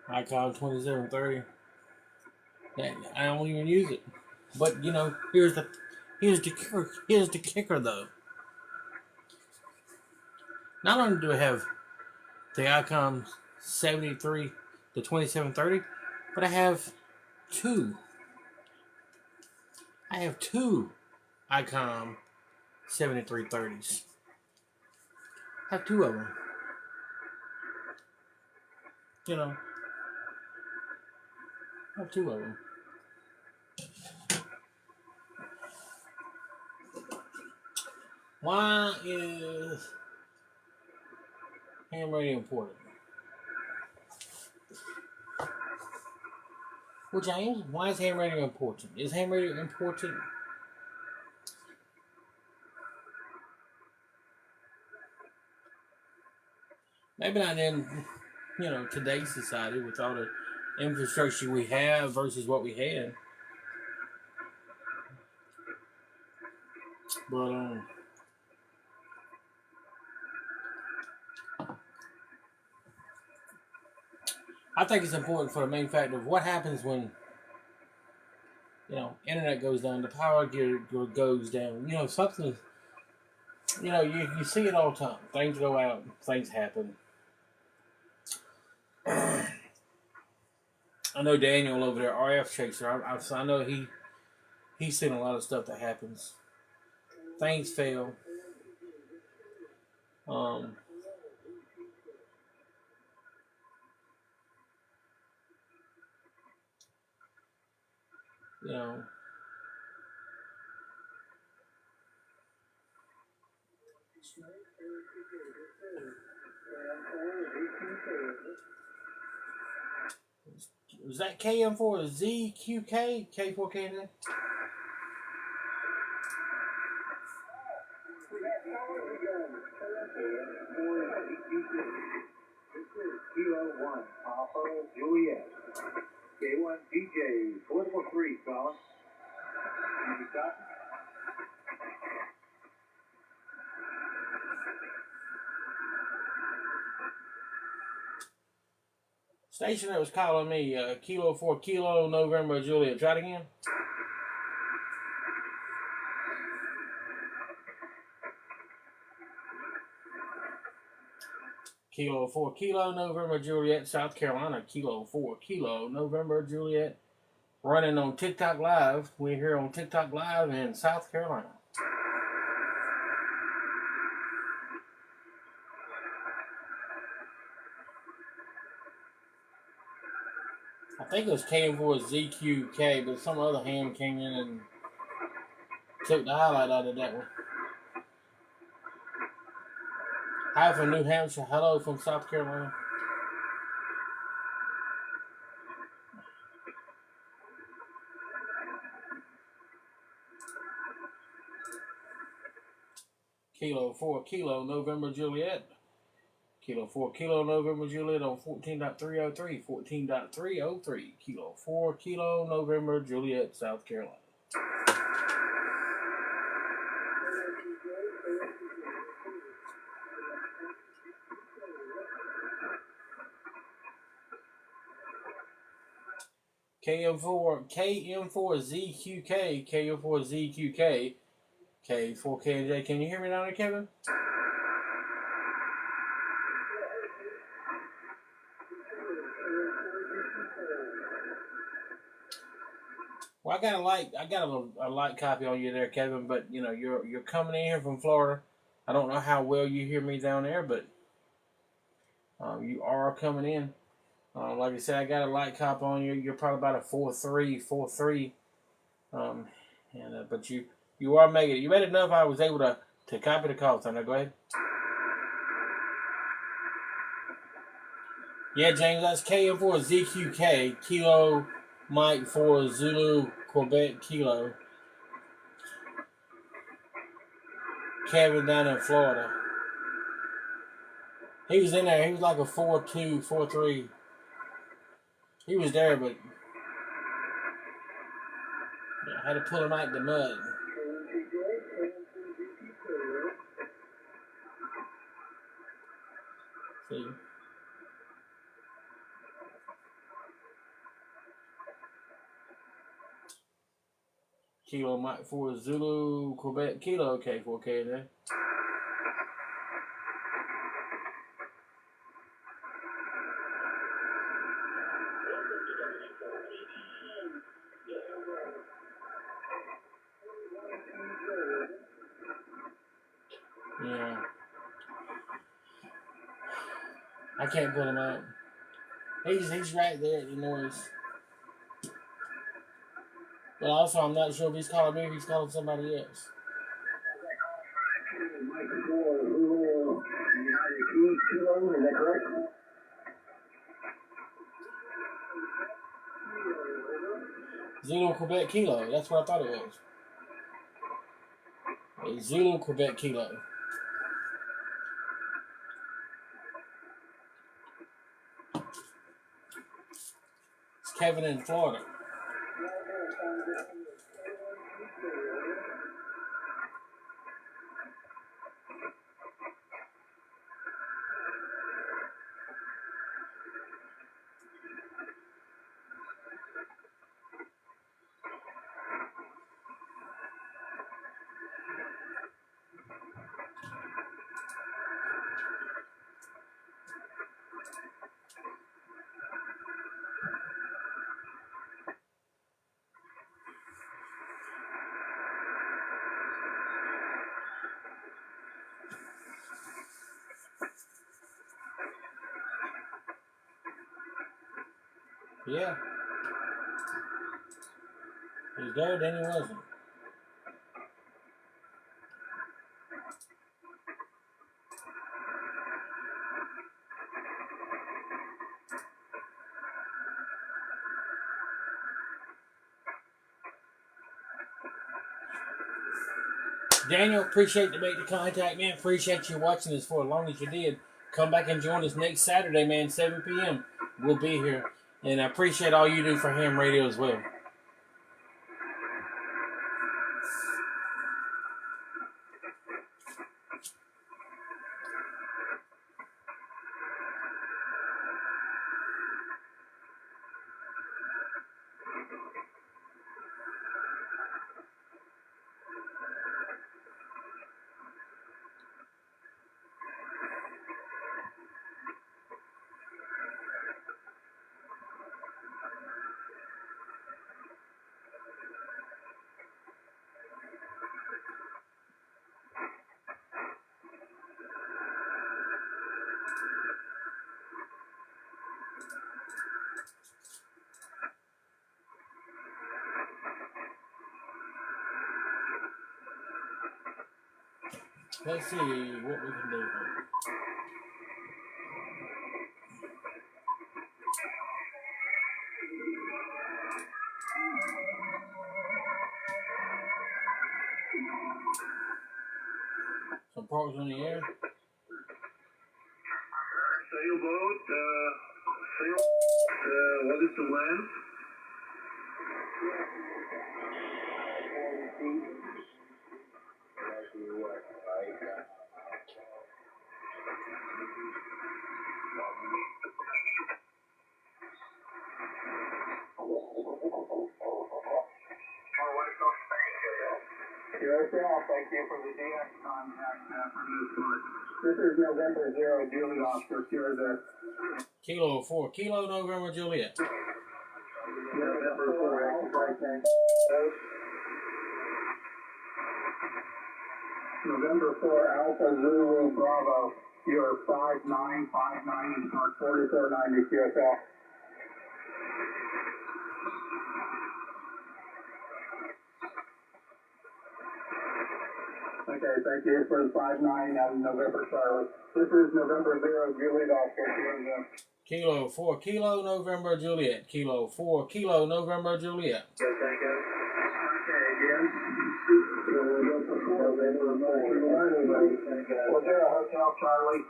ICOM 2730. I don't even use it. But you know, here's the kicker though. Not only do I have the ICOM 73, the 2730, but I have two. ICOM 7330s. I have two of them. You know, I have two of them. Why is ham radio important? Well, James, why is ham radio important? Is ham radio important? Maybe not in, today's society with all the infrastructure we have versus what we had. But, I think it's important for the main fact of what happens when, internet goes down, the power goes down. Something, you see it all the time. Things go out, things happen. I know Daniel over there, RF Chaser. I know he's seen a lot of stuff that happens. Things fail. Was that KM4 or ZQK? K4K then? Kilo 1, Papa Juliet. K1 DJ, 443, Colin. You got Station that was calling me, Kilo 4 Kilo November Juliet. Try it again. Kilo 4 Kilo November Juliet, South Carolina. Kilo 4 Kilo November Juliet. Running on TikTok Live. We're here on TikTok Live in South Carolina. I think it was KM4 ZQK, but some other ham came in and took the highlight out of that one. Hi from New Hampshire. Hello from South Carolina. Kilo 4 Kilo November Juliet. Kilo 4 Kilo November Juliet on 14.303. 14.303. Kilo 4 Kilo November Juliet, South Carolina. KM4ZQK. KM4ZQK. K4KJ. Can you hear me down there, Kevin? Well, I got a light copy on you there, Kevin. But you're coming in here from Florida. I don't know how well you hear me down there, but you are coming in. Like I said, I got a light copy on you. You're probably about a 4.3. But you are making it. You made enough. I was able to copy the call. So now go ahead. Yeah, James, that's KM4ZQK, Kilo Mike 4 Zulu Quebec Kilo. Kevin down in Florida. He was in there. He was like a 4.2, 4.3. He was there, but I had to pull him out of the mud. See? Kilo Mike 4 Zulu Quebec Kilo K4K there. Yeah. I can't pull him out. He's right there at the noise. But also, I'm not sure if he's calling me or if he's calling somebody else. Mike 4 Zulu United Kilo, is that correct? Zulu Quebec Kilo. That's what I thought it was. A Zulu Quebec Kilo. It's Kevin in Florida. Yeah. He's there, then he wasn't. Daniel, appreciate you make the contact, man. Appreciate you watching this for as long as you did. Come back and join us next Saturday, man, 7 p.m. We'll be here. And I appreciate all you do for ham radio as well. Let's see what we can do here. Some parks on the air. Sailboat, what is the length? QSL, thank you for the DX contact from this one. This is November 0, Julie Oscar, QSL. Kilo 4. Kilo November Juliet. November 4, Alpha, November 4, Alpha Zulu Bravo. You're 5959 Mark 4490 QSL. Okay, thank you for the 59 and November Charlotte. This is November 0, Juliet Oscar. Kilo 4. Kilo November Juliet. Kilo 4. Kilo November Juliet. Okay, again. Was there a Hotel Charlie?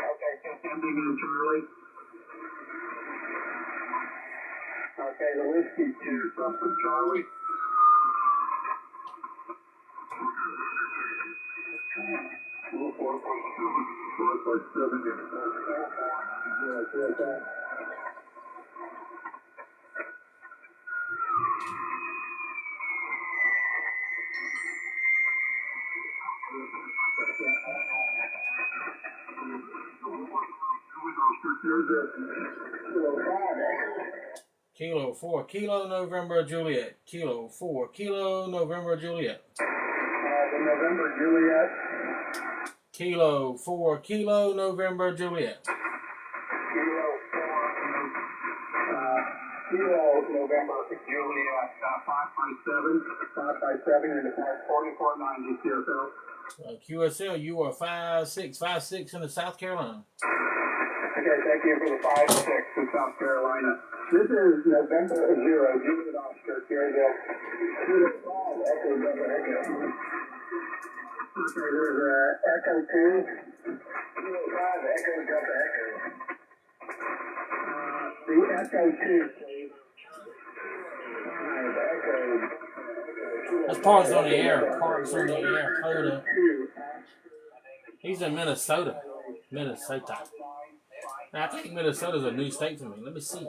Okay, ending in Charlie. Okay, the whiskey two, something Charlie. Kilo 4, Kilo November Juliet. Kilo 4, Kilo November Juliet. The November Juliet. Kilo 4, Kilo November Juliet. Kilo 4, Kilo November Juliet, 557 in the park, 4490 QSL. QSL, you are 5'6" in the South Carolina. Okay, thank you for the 5-6 in South Carolina. This is November 0, Juliet Oscar, QSL. Kilo 5, Echo Delta Echo. Okay, there's Echo 2. Kilo 5, Echo Delta Echo. The Echo 2, please. 5, Echo. That's Parks on the Air. Parks on the Air. Coda. He's in Minnesota. Minnesota. Now, I think Minnesota's a new state for me. Let me see.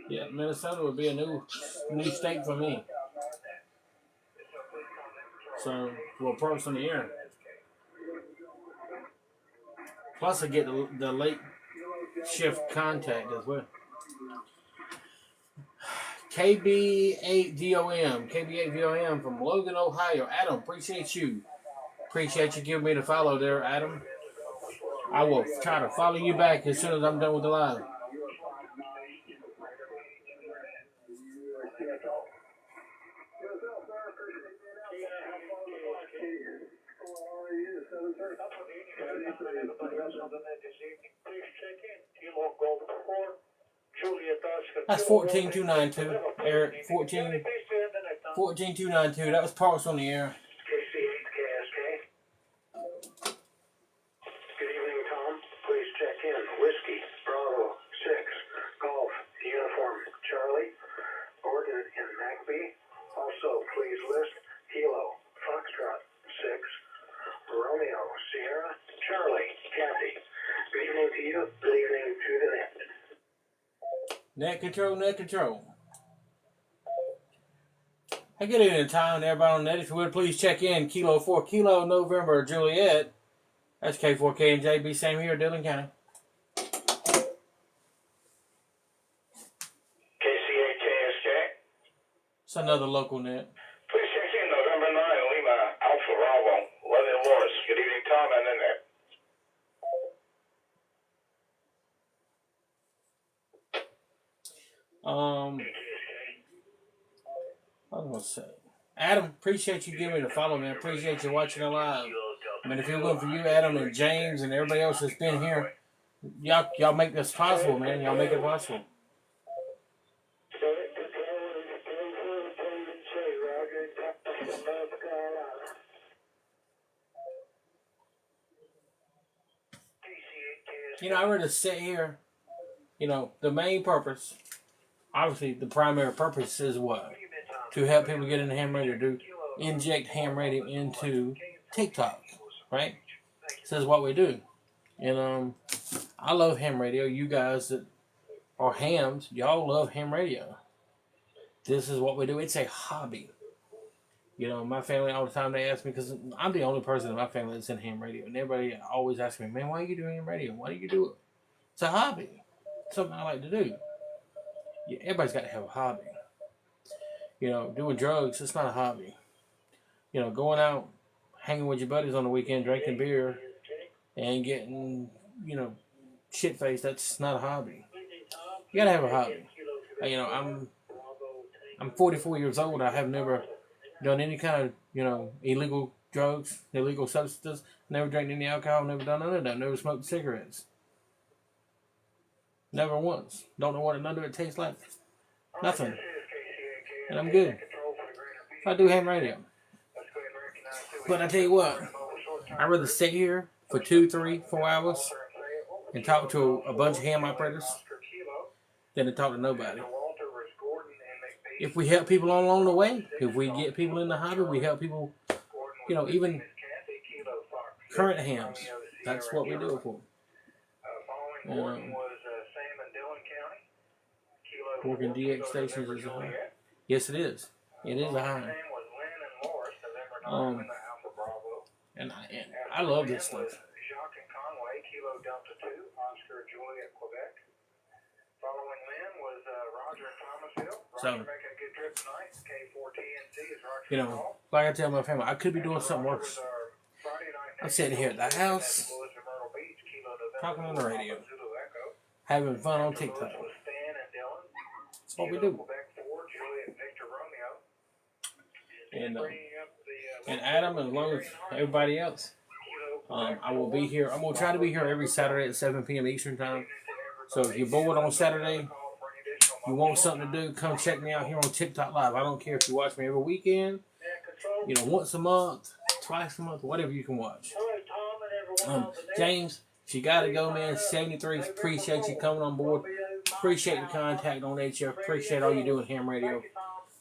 Yeah, Minnesota would be a new state for me. So, well, Parks on the Air. Plus, I get the late shift contact as well. KB8VOM from Logan, Ohio. Adam, appreciate you. Appreciate you giving me the follow there, Adam. I will try to follow you back as soon as I'm done with the live. That's 14292, Eric. 14292. That was Parks on the Air. KC8KSK. Good evening, Tom. Please check in. Whiskey, Bravo, 6, Golf, Uniform, Charlie, Gordon and MacB. Also, please list Kilo, Foxtrot, 6, Romeo, Sierra, Charlie, Kathy. Good evening to you. Good evening to the net. Net control, net control. Hey, good evening, Tom and everybody on net. If you would, please check in. Kilo 4, Kilo November Juliet. That's K4K and JB. Same here, Dillon County. KC8KSK. It's another local net. Please check in November 9, Lima, Alpha Bravo, London Morris. Good evening, Tom, and then there. I was gonna say, Adam, appreciate you giving me the follow, man. Appreciate you watching the live. I mean, if it wasn't for you, Adam and James and everybody else that's been here, y'all make this possible, man. Y'all make it possible. You know, I rather sit here. You know, the main purpose, obviously, the primary purpose is what? To help people get into ham radio, to inject ham radio into TikTok, right? This is what we do. And I love ham radio. You guys that are hams, y'all love ham radio. This is what we do. It's a hobby. You know, my family all the time, they ask me, because I'm the only person in my family that's in ham radio. And everybody always asks me, man, why are you doing ham radio? Why do you do it? It's a hobby. It's something I like to do. Yeah, everybody's got to have a hobby. You know, doing drugs, it's not a hobby. You know, going out, hanging with your buddies on the weekend, drinking beer, and getting, you know, shit-faced, that's not a hobby. You got to have a hobby. You know, I'm 44 years old. I have never done any kind of, you know, illegal drugs, illegal substances. Never drank any alcohol, never done none of that, never smoked cigarettes. Never once. Don't know what none of it tastes like. Nothing. And I'm good. I do ham radio. But I tell you what, I'd rather sit here for 2, 3, 4 hours and talk to a bunch of ham operators than to talk to nobody. If we help people along the way, if we get people in the hobby, we help people, you know, even current hams. That's what we do it for. Working DX stations is a high. Yes, it is. It is a high. And I love this stuff. So, you know, like I tell my family, I could be doing something worse. I'm sitting here at the house, talking on the radio, having fun on TikTok. That's what we do. And Adam, as well as everybody else, I will be here. I'm going to try to be here every Saturday at 7 p.m. Eastern Time. So if you're bored on Saturday, you want something to do, come check me out here on TikTok Live. I don't care if you watch me every weekend, you know, once a month, twice a month, whatever you can watch. James, if you got to go, man, 73, appreciate you coming on board. Appreciate the contact on HF. Appreciate all you do in ham radio.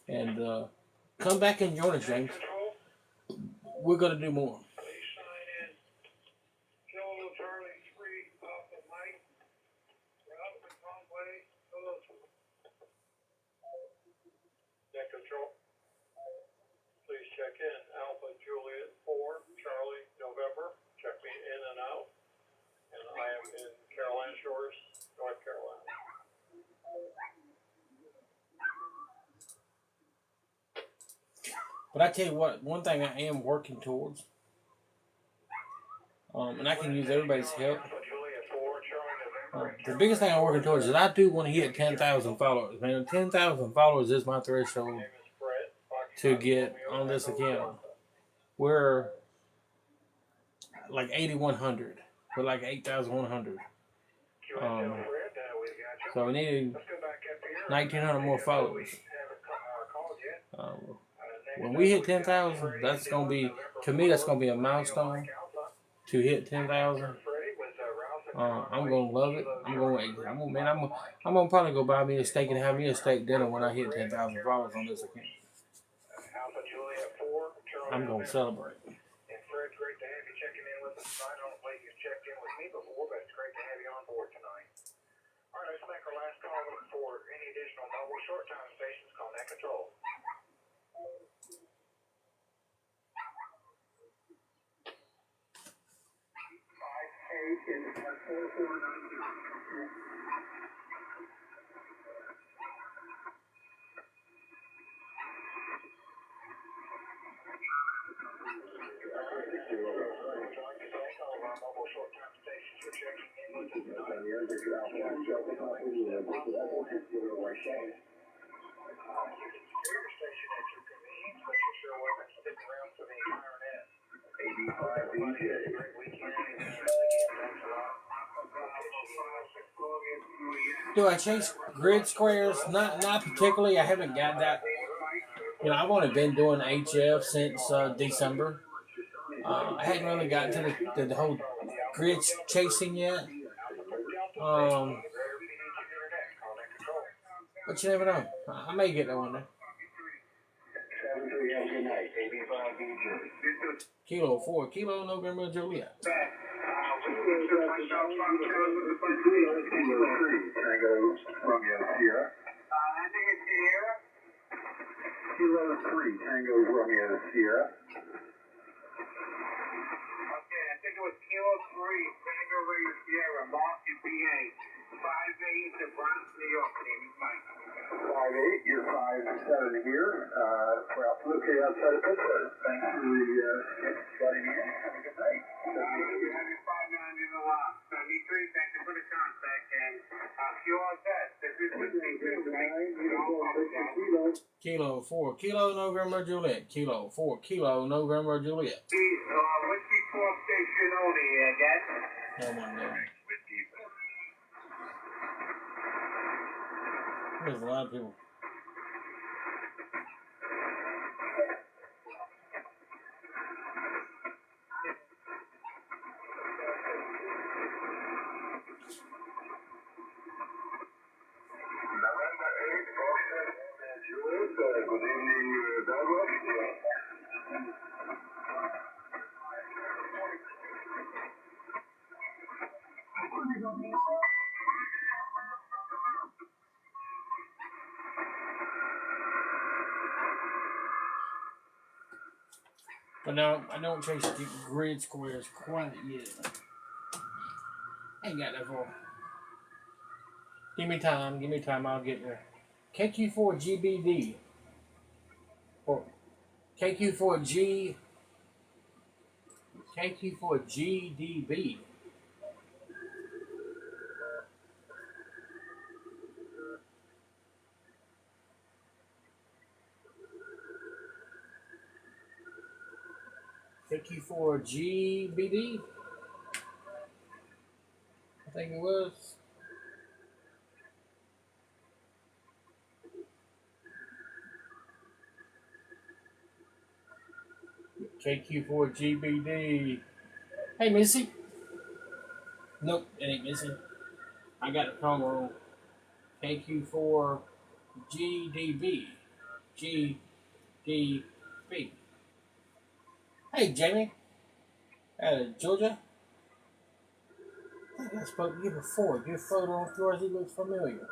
And come back and join us, James. We're going to do more. Please check in. Alpha Juliet 4, Charlie, November. Check me in and out. And I am in Carolina Shores, North Carolina. But I tell you what, one thing I am working towards, and I can use everybody's help. The biggest thing I'm working towards is I do want to hit 10,000 followers. Man, 10,000 followers is my threshold to get on this account. We're like 8,100. We're like 8,100. So we need 1,900 more followers. When we hit 10,000, that's going to be, to me, that's going to be a milestone to hit 10,000. I'm going to love it. I'm going to probably go buy me a steak and have me a steak dinner when I hit 10,000 followers on this account. I'm going to celebrate. Let's make our last call for any additional mobile short-time stations. Call net control. Do I chase grid squares? Not particularly. I haven't got that. You know, I've only been doing HF since December. I hadn't really gotten to the whole grid chasing yet. But you never know. I may get that one there. Kilo 4, Kilo November Juliet. Kilo 3, Tango Romeo Sierra. Okay, I think it was Kilo 3, Tango Romeo Sierra, Boston, PA. 5-8 to Bronx, New York, name is Mike. 5-8, you're 5-7 here. We're located outside of Pittsburgh. Thanks for letting me in. Have a good night. You have your 5-9 in the lot. 73, thank you for the contact. And you all set. This is with me too. Kilo 4, Kilo November Juliet. Kilo 4, Kilo November Juliet. Whiskey Fourth station only again. Oh my God. There's a lot of people. November 8th, Foxtrot, Juliet. Good evening, Douglas. But no, I don't chase the grid squares quite yet. Ain't got that far. Give me time, I'll get there. KQ4GBD. Or KQ4GDB. KQ4GBD. I think it was. KQ4GBD. Hey, Missy. Nope, it ain't Missy. I got the promo. KQ4GDB. GDB. Hey, Jamie. Out of Georgia. I think I spoke to you before. Your photo on yours, he looks familiar.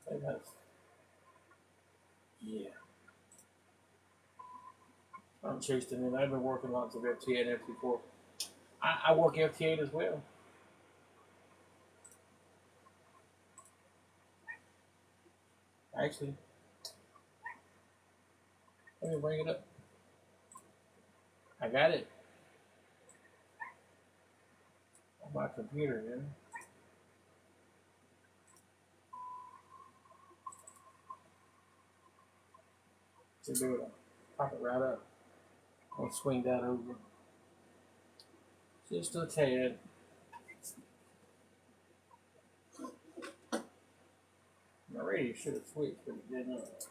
I think that's... Yeah. I'm chasing it. I've been working lots of FT8 and FT4. I work FT8 as well. Actually, let me bring it up. I got it on my computer, man. To do it, pop it right up. I'll swing that over. Just a tad. My radio should have switched, but it did not.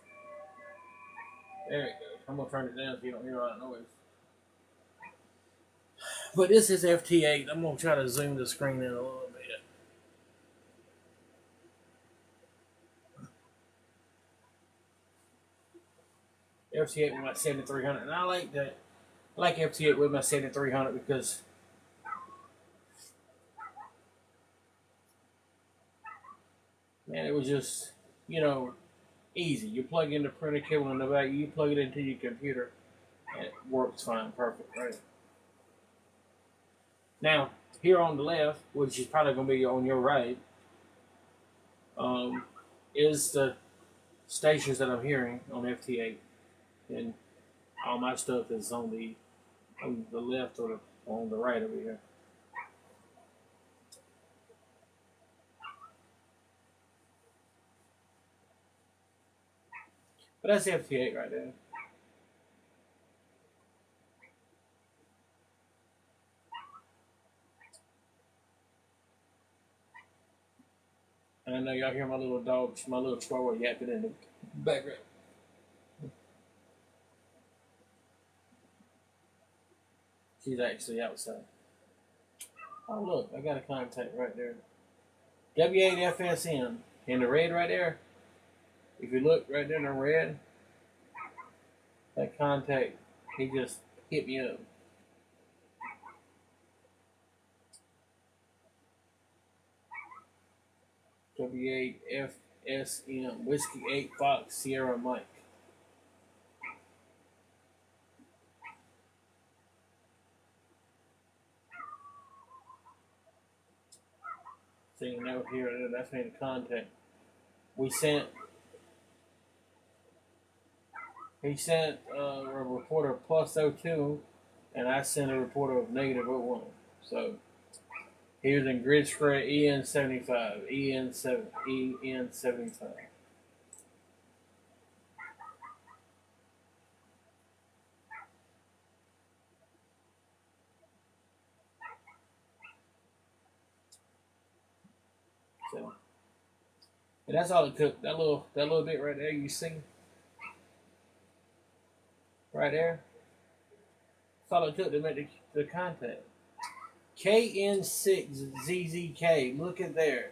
There it goes. I'm gonna turn it down so you don't hear all that noise. But this is FT8. I'm gonna try to zoom the screen in a little bit. FT8 with my 7300, and I like that. I like FT8 with my 7300 because man, it was just, easy. You plug in the printer cable in the back, you plug it into your computer, and it works fine, perfect, right? Now, here on the left, which is probably going to be on your right, is the stations that I'm hearing on FT8, and all my stuff is on the left or on the right over here. But that's FT8 right there. And I know y'all hear my little dog, my little chihuahua yapping in the background. She's actually outside. Oh look, I got a contact right there. W8FSM in the red right there. If you look right there in the red, that contact, he just hit me up. W8FSM, Whiskey 8 Fox Sierra Mike. See, now here, that's made a contact. He sent a reporter of +02, and I sent a reporter of -01. So he was in grid square EN75, EN75. And that's all it took. That little bit right there you see, right there. That's all it took to make the contact. KN6ZZK. Look at there.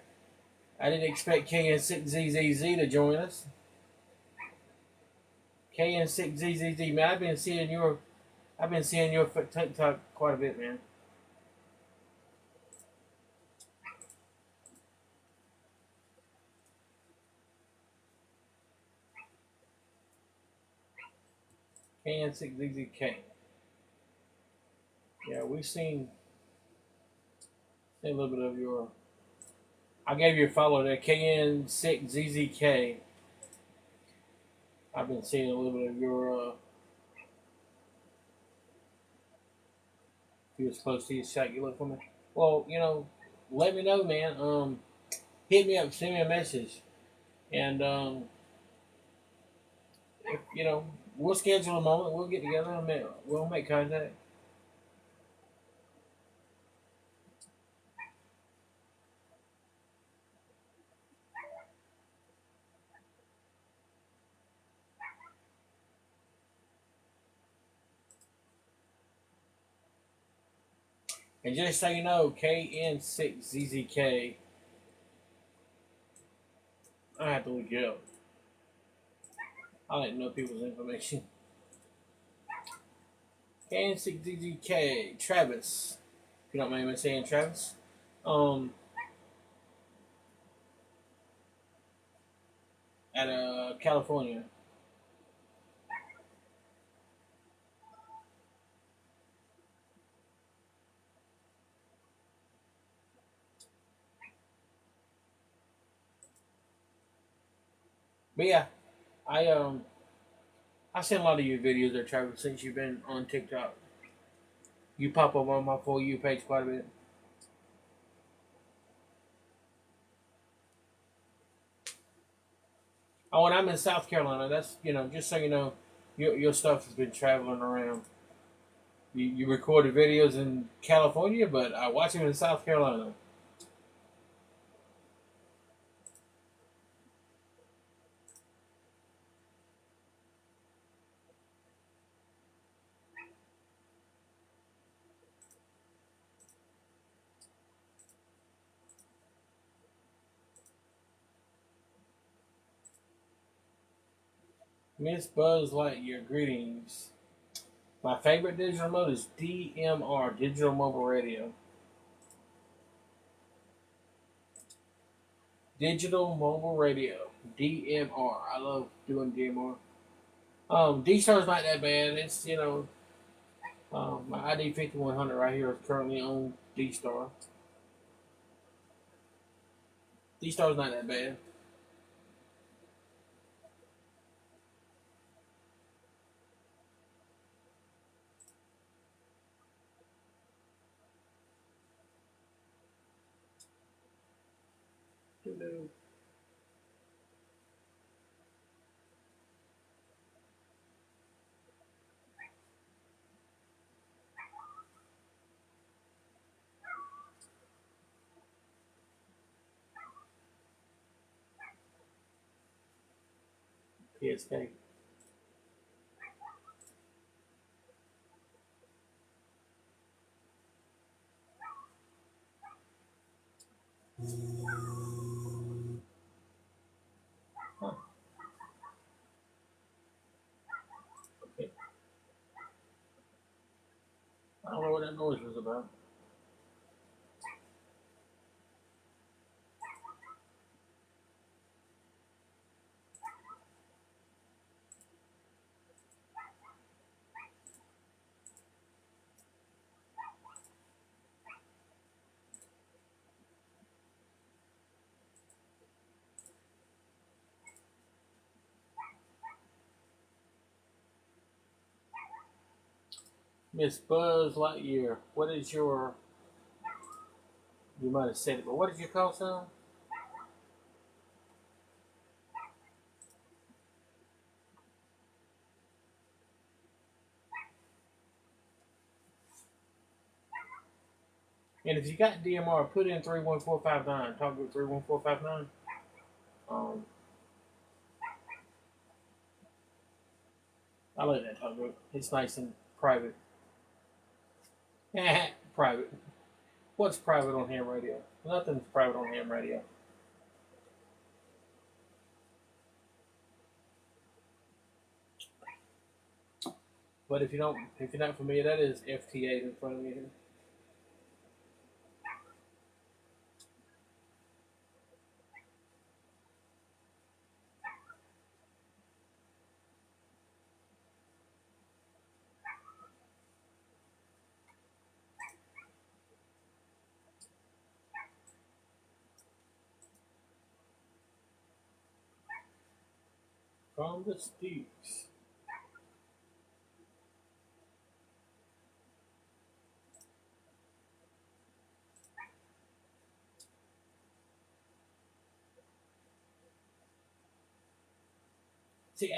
I didn't expect KN6ZZZ to join us. KN6ZZZ. Man, I've been seeing your TikTok quite a bit, man. KN6ZZK. Yeah, we've seen a little bit of your. I gave you a follow there, KN6ZZK. I've been seeing a little bit of your. If you was close to your shot, you look for me. Well, let me know, man. Hit me up, send me a message, and if, we'll schedule a moment. We'll get together and we'll make contact. And just so you know, KN6ZZK, I have to look it up. I like to know people's information. KN6ZZK, Travis. If you don't mind me saying Travis. At California. But yeah, I seen a lot of your videos there, Travis, since you've been on TikTok. You pop up on my For You page quite a bit. Oh, and I'm in South Carolina. That's, just so you know, your stuff has been traveling around. You recorded videos in California, but I watch them in South Carolina. Miss Buzz Lightyear, greetings. My favorite digital mode is DMR, Digital Mobile Radio. Digital Mobile Radio, DMR. I love doing DMR. D-Star's not that bad. It's, my ID 5100 right here is currently on D-Star. D-Star's not that bad. PSK. Huh. Okay. I don't know what that noise was about. Miss Buzz Lightyear, what is your... You might have said it, but what is your call sign? And if you got DMR, put in 31459. Talk with 31459. I like that tugboat. It's nice and private. Private. What's private on ham radio? Nothing's private on ham radio. But if you're not familiar, that is FTA in front of me here. From the Steaks. See,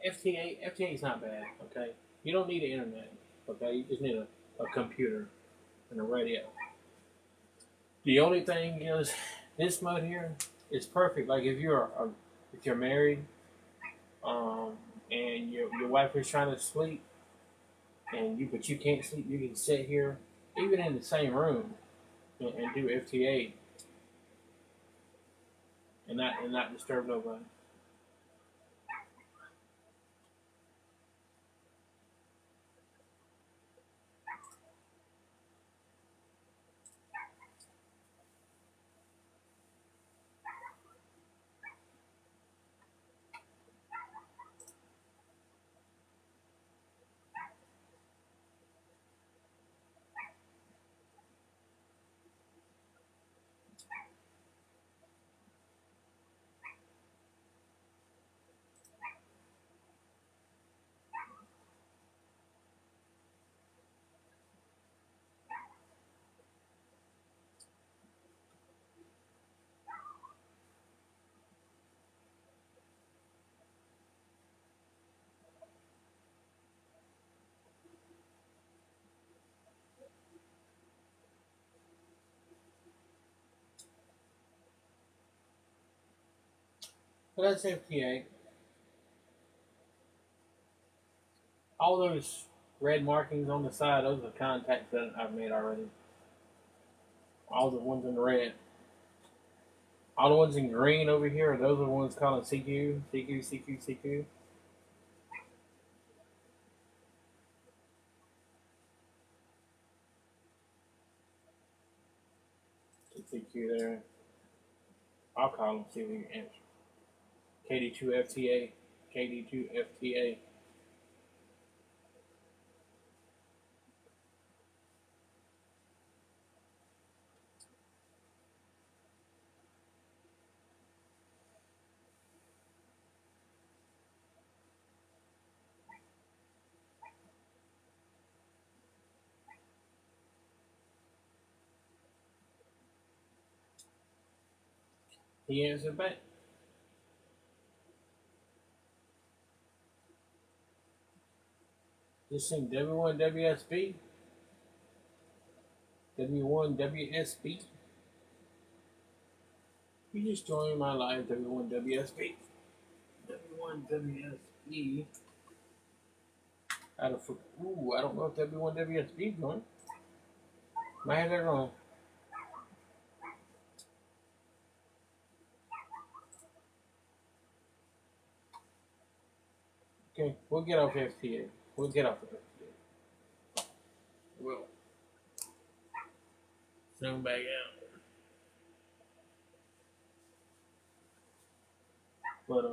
FTA is not bad. Okay, you don't need the internet. Okay, you just need a computer and a radio. The only thing is, this mode here is perfect. Like if you're married, um, and your wife is trying to sleep, but you can't sleep, you can sit here, even in the same room, and do FTA and not disturb nobody. But that's FTA. All those red markings on the side, those are contacts that I've made already. All the ones in red. All the ones in green over here, those are the ones calling CQ, CQ, CQ, CQ. CQ there. I'll call them, see if we can answer. KD2 FTA, KD2 FTA. He answered back. Just sing W1 WSB. W1 WSB. You just joined my live W1 WSB. W1 WSB. I don't know if W1 WSB is going. Might have that wrong. Okay, we'll get off FTA. We'll get off of FTA. We'll zoom back out. But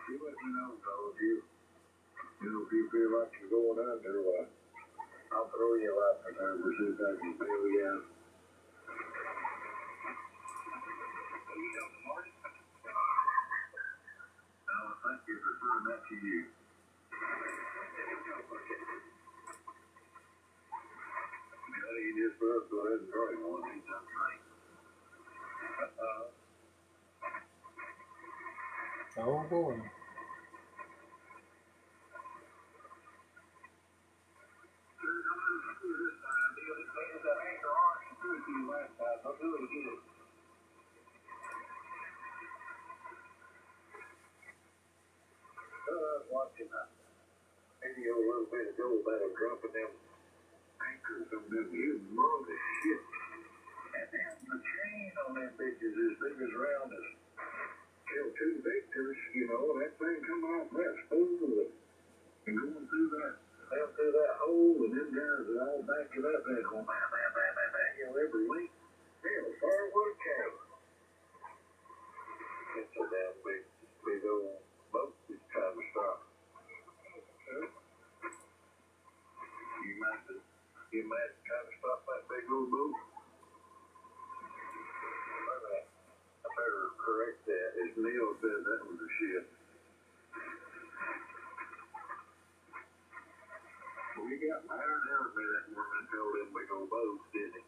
You let me know, fellas. If you feel like you're going under, I'll throw you a lot for time or see if I can bail you out. I'll thank you for referring that to you. Charlie one, he's done right. Oh boy. Watching a video a little bit ago about him dropping them anchors on them humongous ships. And then the chain on them bitches as big as round as kill two victors, you know, that thing coming off that spool and going through that, down through that hole, and them guys are all backing up and going, bam, bam, bam, bam, bam, you know, every week. Hell, firewood cow. It's a damn big old boat that's trying to stop. You might try to stop that big old boat. I better correct that. As Neil said, that was a ship. We got iron out by that morning and told them big old boats, didn't he?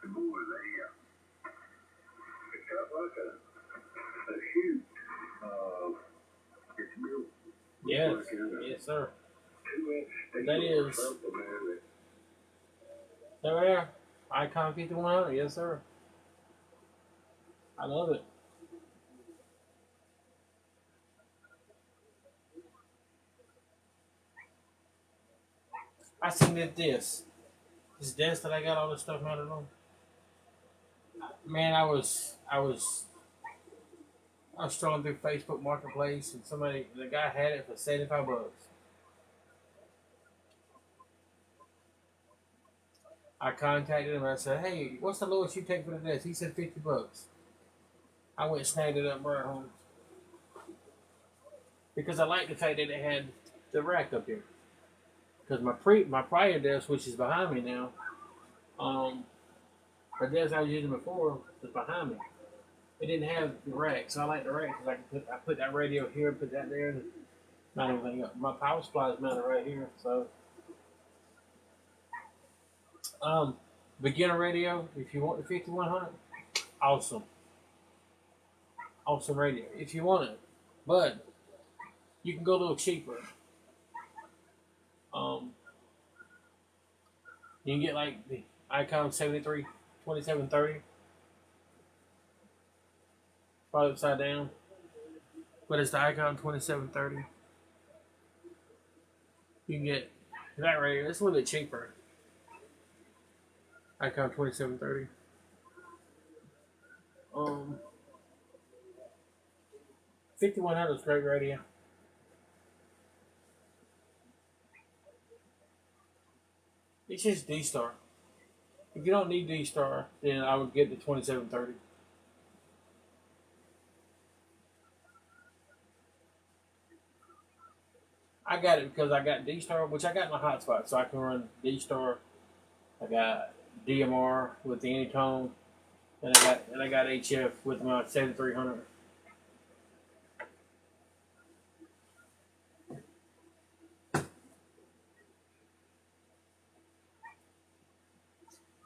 The boys, it's got like a chute. It's built. Yes, yes, sir. 2-inch steel That or is. something there So yeah, Icon 5100, yes sir. I love it. I seen that this desk that I got all this stuff mounted on. Man, I was strolling through Facebook Marketplace and the guy had it for $75. I contacted him and I said, "Hey, what's the lowest you take for the desk?" He said $50. I went and snagged it up right home because I like the fact that it had the rack up here. Because my prior desk, which is behind me now, the desk I was using before was behind me. It didn't have the rack, so I like the rack because I put that radio here, put that there, and mount everything up. My power supply is mounted right here, so. Beginner radio, if you want the 5100, awesome radio if you want it, but you can go a little cheaper. You can get like the Icon 73 2730, probably upside down, but it's the Icon 2730. You can get that radio. It's a little bit cheaper. Icon 2730. 5100 is great radio. It's just D-Star. If you don't need D-Star, then I would get the 2730. I got it because I got D-Star, which I got my hotspot, so I can run D-Star. I got DMR with the Anytone, and I got HF with my 7300.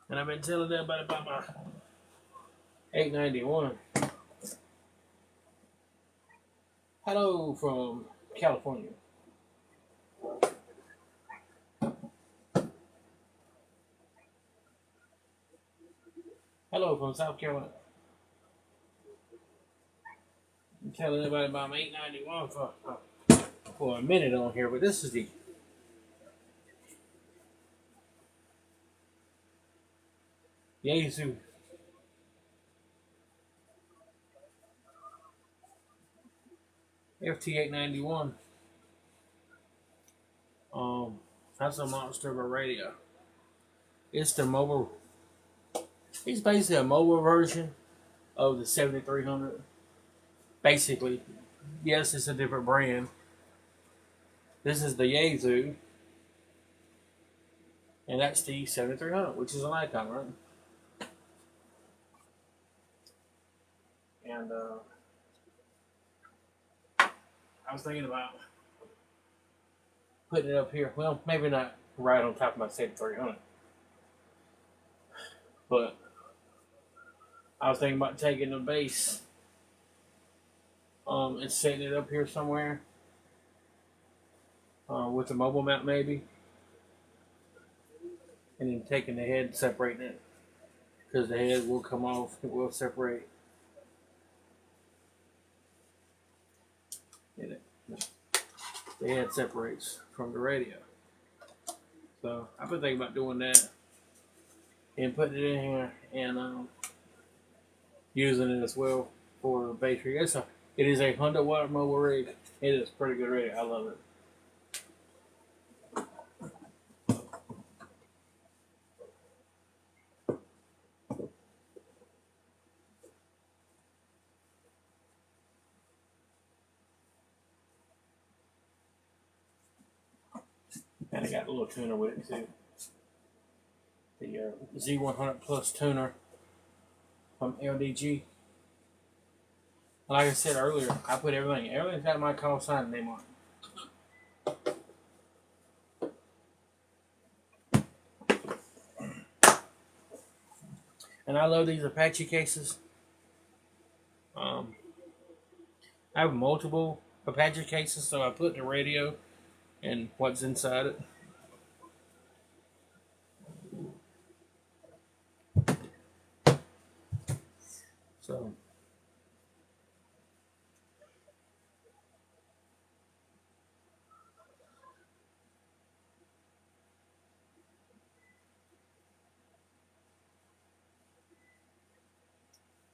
And I've been telling everybody about my 891. Hello from California. Hello from South Carolina. I'm telling everybody about my 891 for a minute on here, but this is the Yaesu FT891. That's a monster of a radio. It's the mobile. It's basically a mobile version of the 7300. Basically, yes, it's a different brand. This is the Yaesu, and that's the 7300, which is an Icon, right? And I was thinking about putting it up here. Well, maybe not right on top of my 7300, But I was thinking about taking the base and setting it up here somewhere with the mobile mount maybe, and then taking the head and separating it, because the head will come off, it will separate. And the head separates from the radio. So I've been thinking about doing that and putting it in here and using it as well for base rig. It is a 100-watt mobile rig. It is pretty good rig. I love it. And I got a little tuner with it too. The Z100 Plus tuner from LDG. Like I said earlier, I put everything's got my call sign name on it. And I love these Apache cases. I have multiple Apache cases, so I put the radio and what's inside it.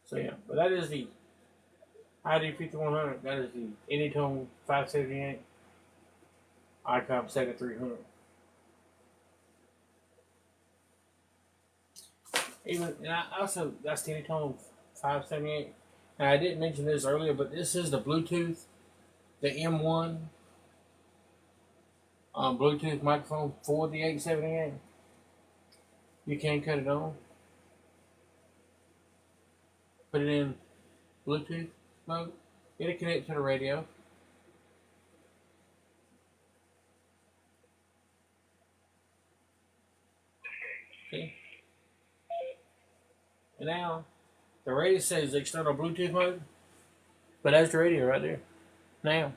So yeah, but that is the ID 5100. That is the Anytone 578 ICOM Second 300. And I also, that's the Anytone 578. And I didn't mention this earlier, but this is the Bluetooth, the M1 Bluetooth microphone for the 878. You can cut it on. Put it in Bluetooth mode. Get it connected to the radio. See? And now, the radio says external Bluetooth mode, but that's the radio right there. Now,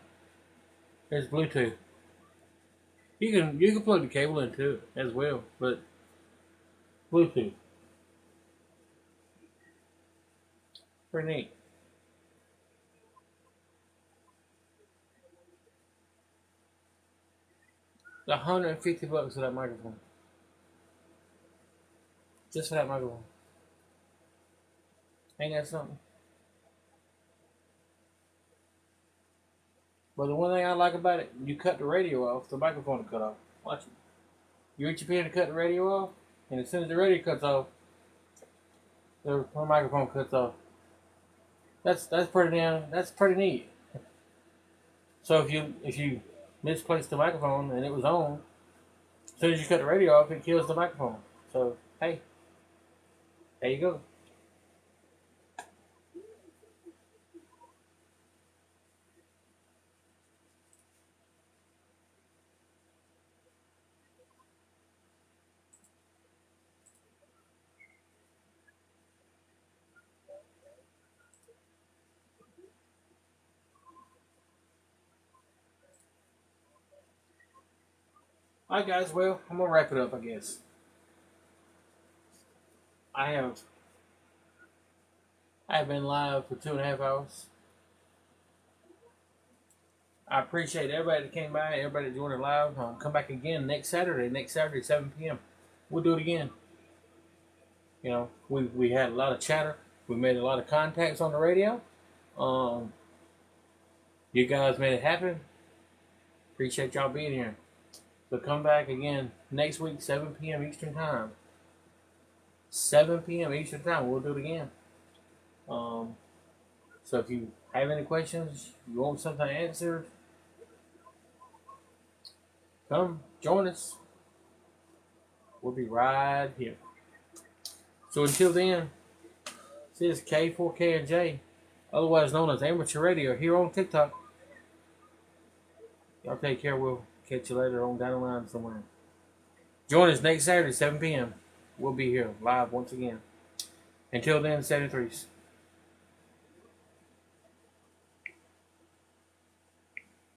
there's Bluetooth. You can plug the cable into it as well, but Bluetooth. Pretty neat. It's $150 for that microphone. Just for that microphone. Ain't that something? But the one thing I like about it, you cut the radio off, the microphone will cut off. Watch it. You reach your pen to cut the radio off, and as soon as the radio cuts off, the microphone cuts off. That's pretty neat. So if you misplaced the microphone and it was on, as soon as you cut the radio off, it kills the microphone. So hey, there you go. Alright guys, well, I'm gonna wrap it up, I guess. I have been live for 2.5 hours. I appreciate everybody that came by, everybody that joined it live. Come back again next Saturday, 7 p.m. We'll do it again. You know, we had a lot of chatter. We made a lot of contacts on the radio. You guys made it happen. Appreciate y'all being here. So come back again next week, 7 p.m. Eastern Time. 7 p.m. Eastern Time. We'll do it again. So if you have any questions, you want something answered, come join us. We'll be right here. So until then, this is K4K&J, otherwise known as Amateur Radio, here on TikTok. Y'all take care. We'll catch you later on down the line somewhere. Join us next Saturday, 7 p.m. We'll be here live once again. Until then, 73s.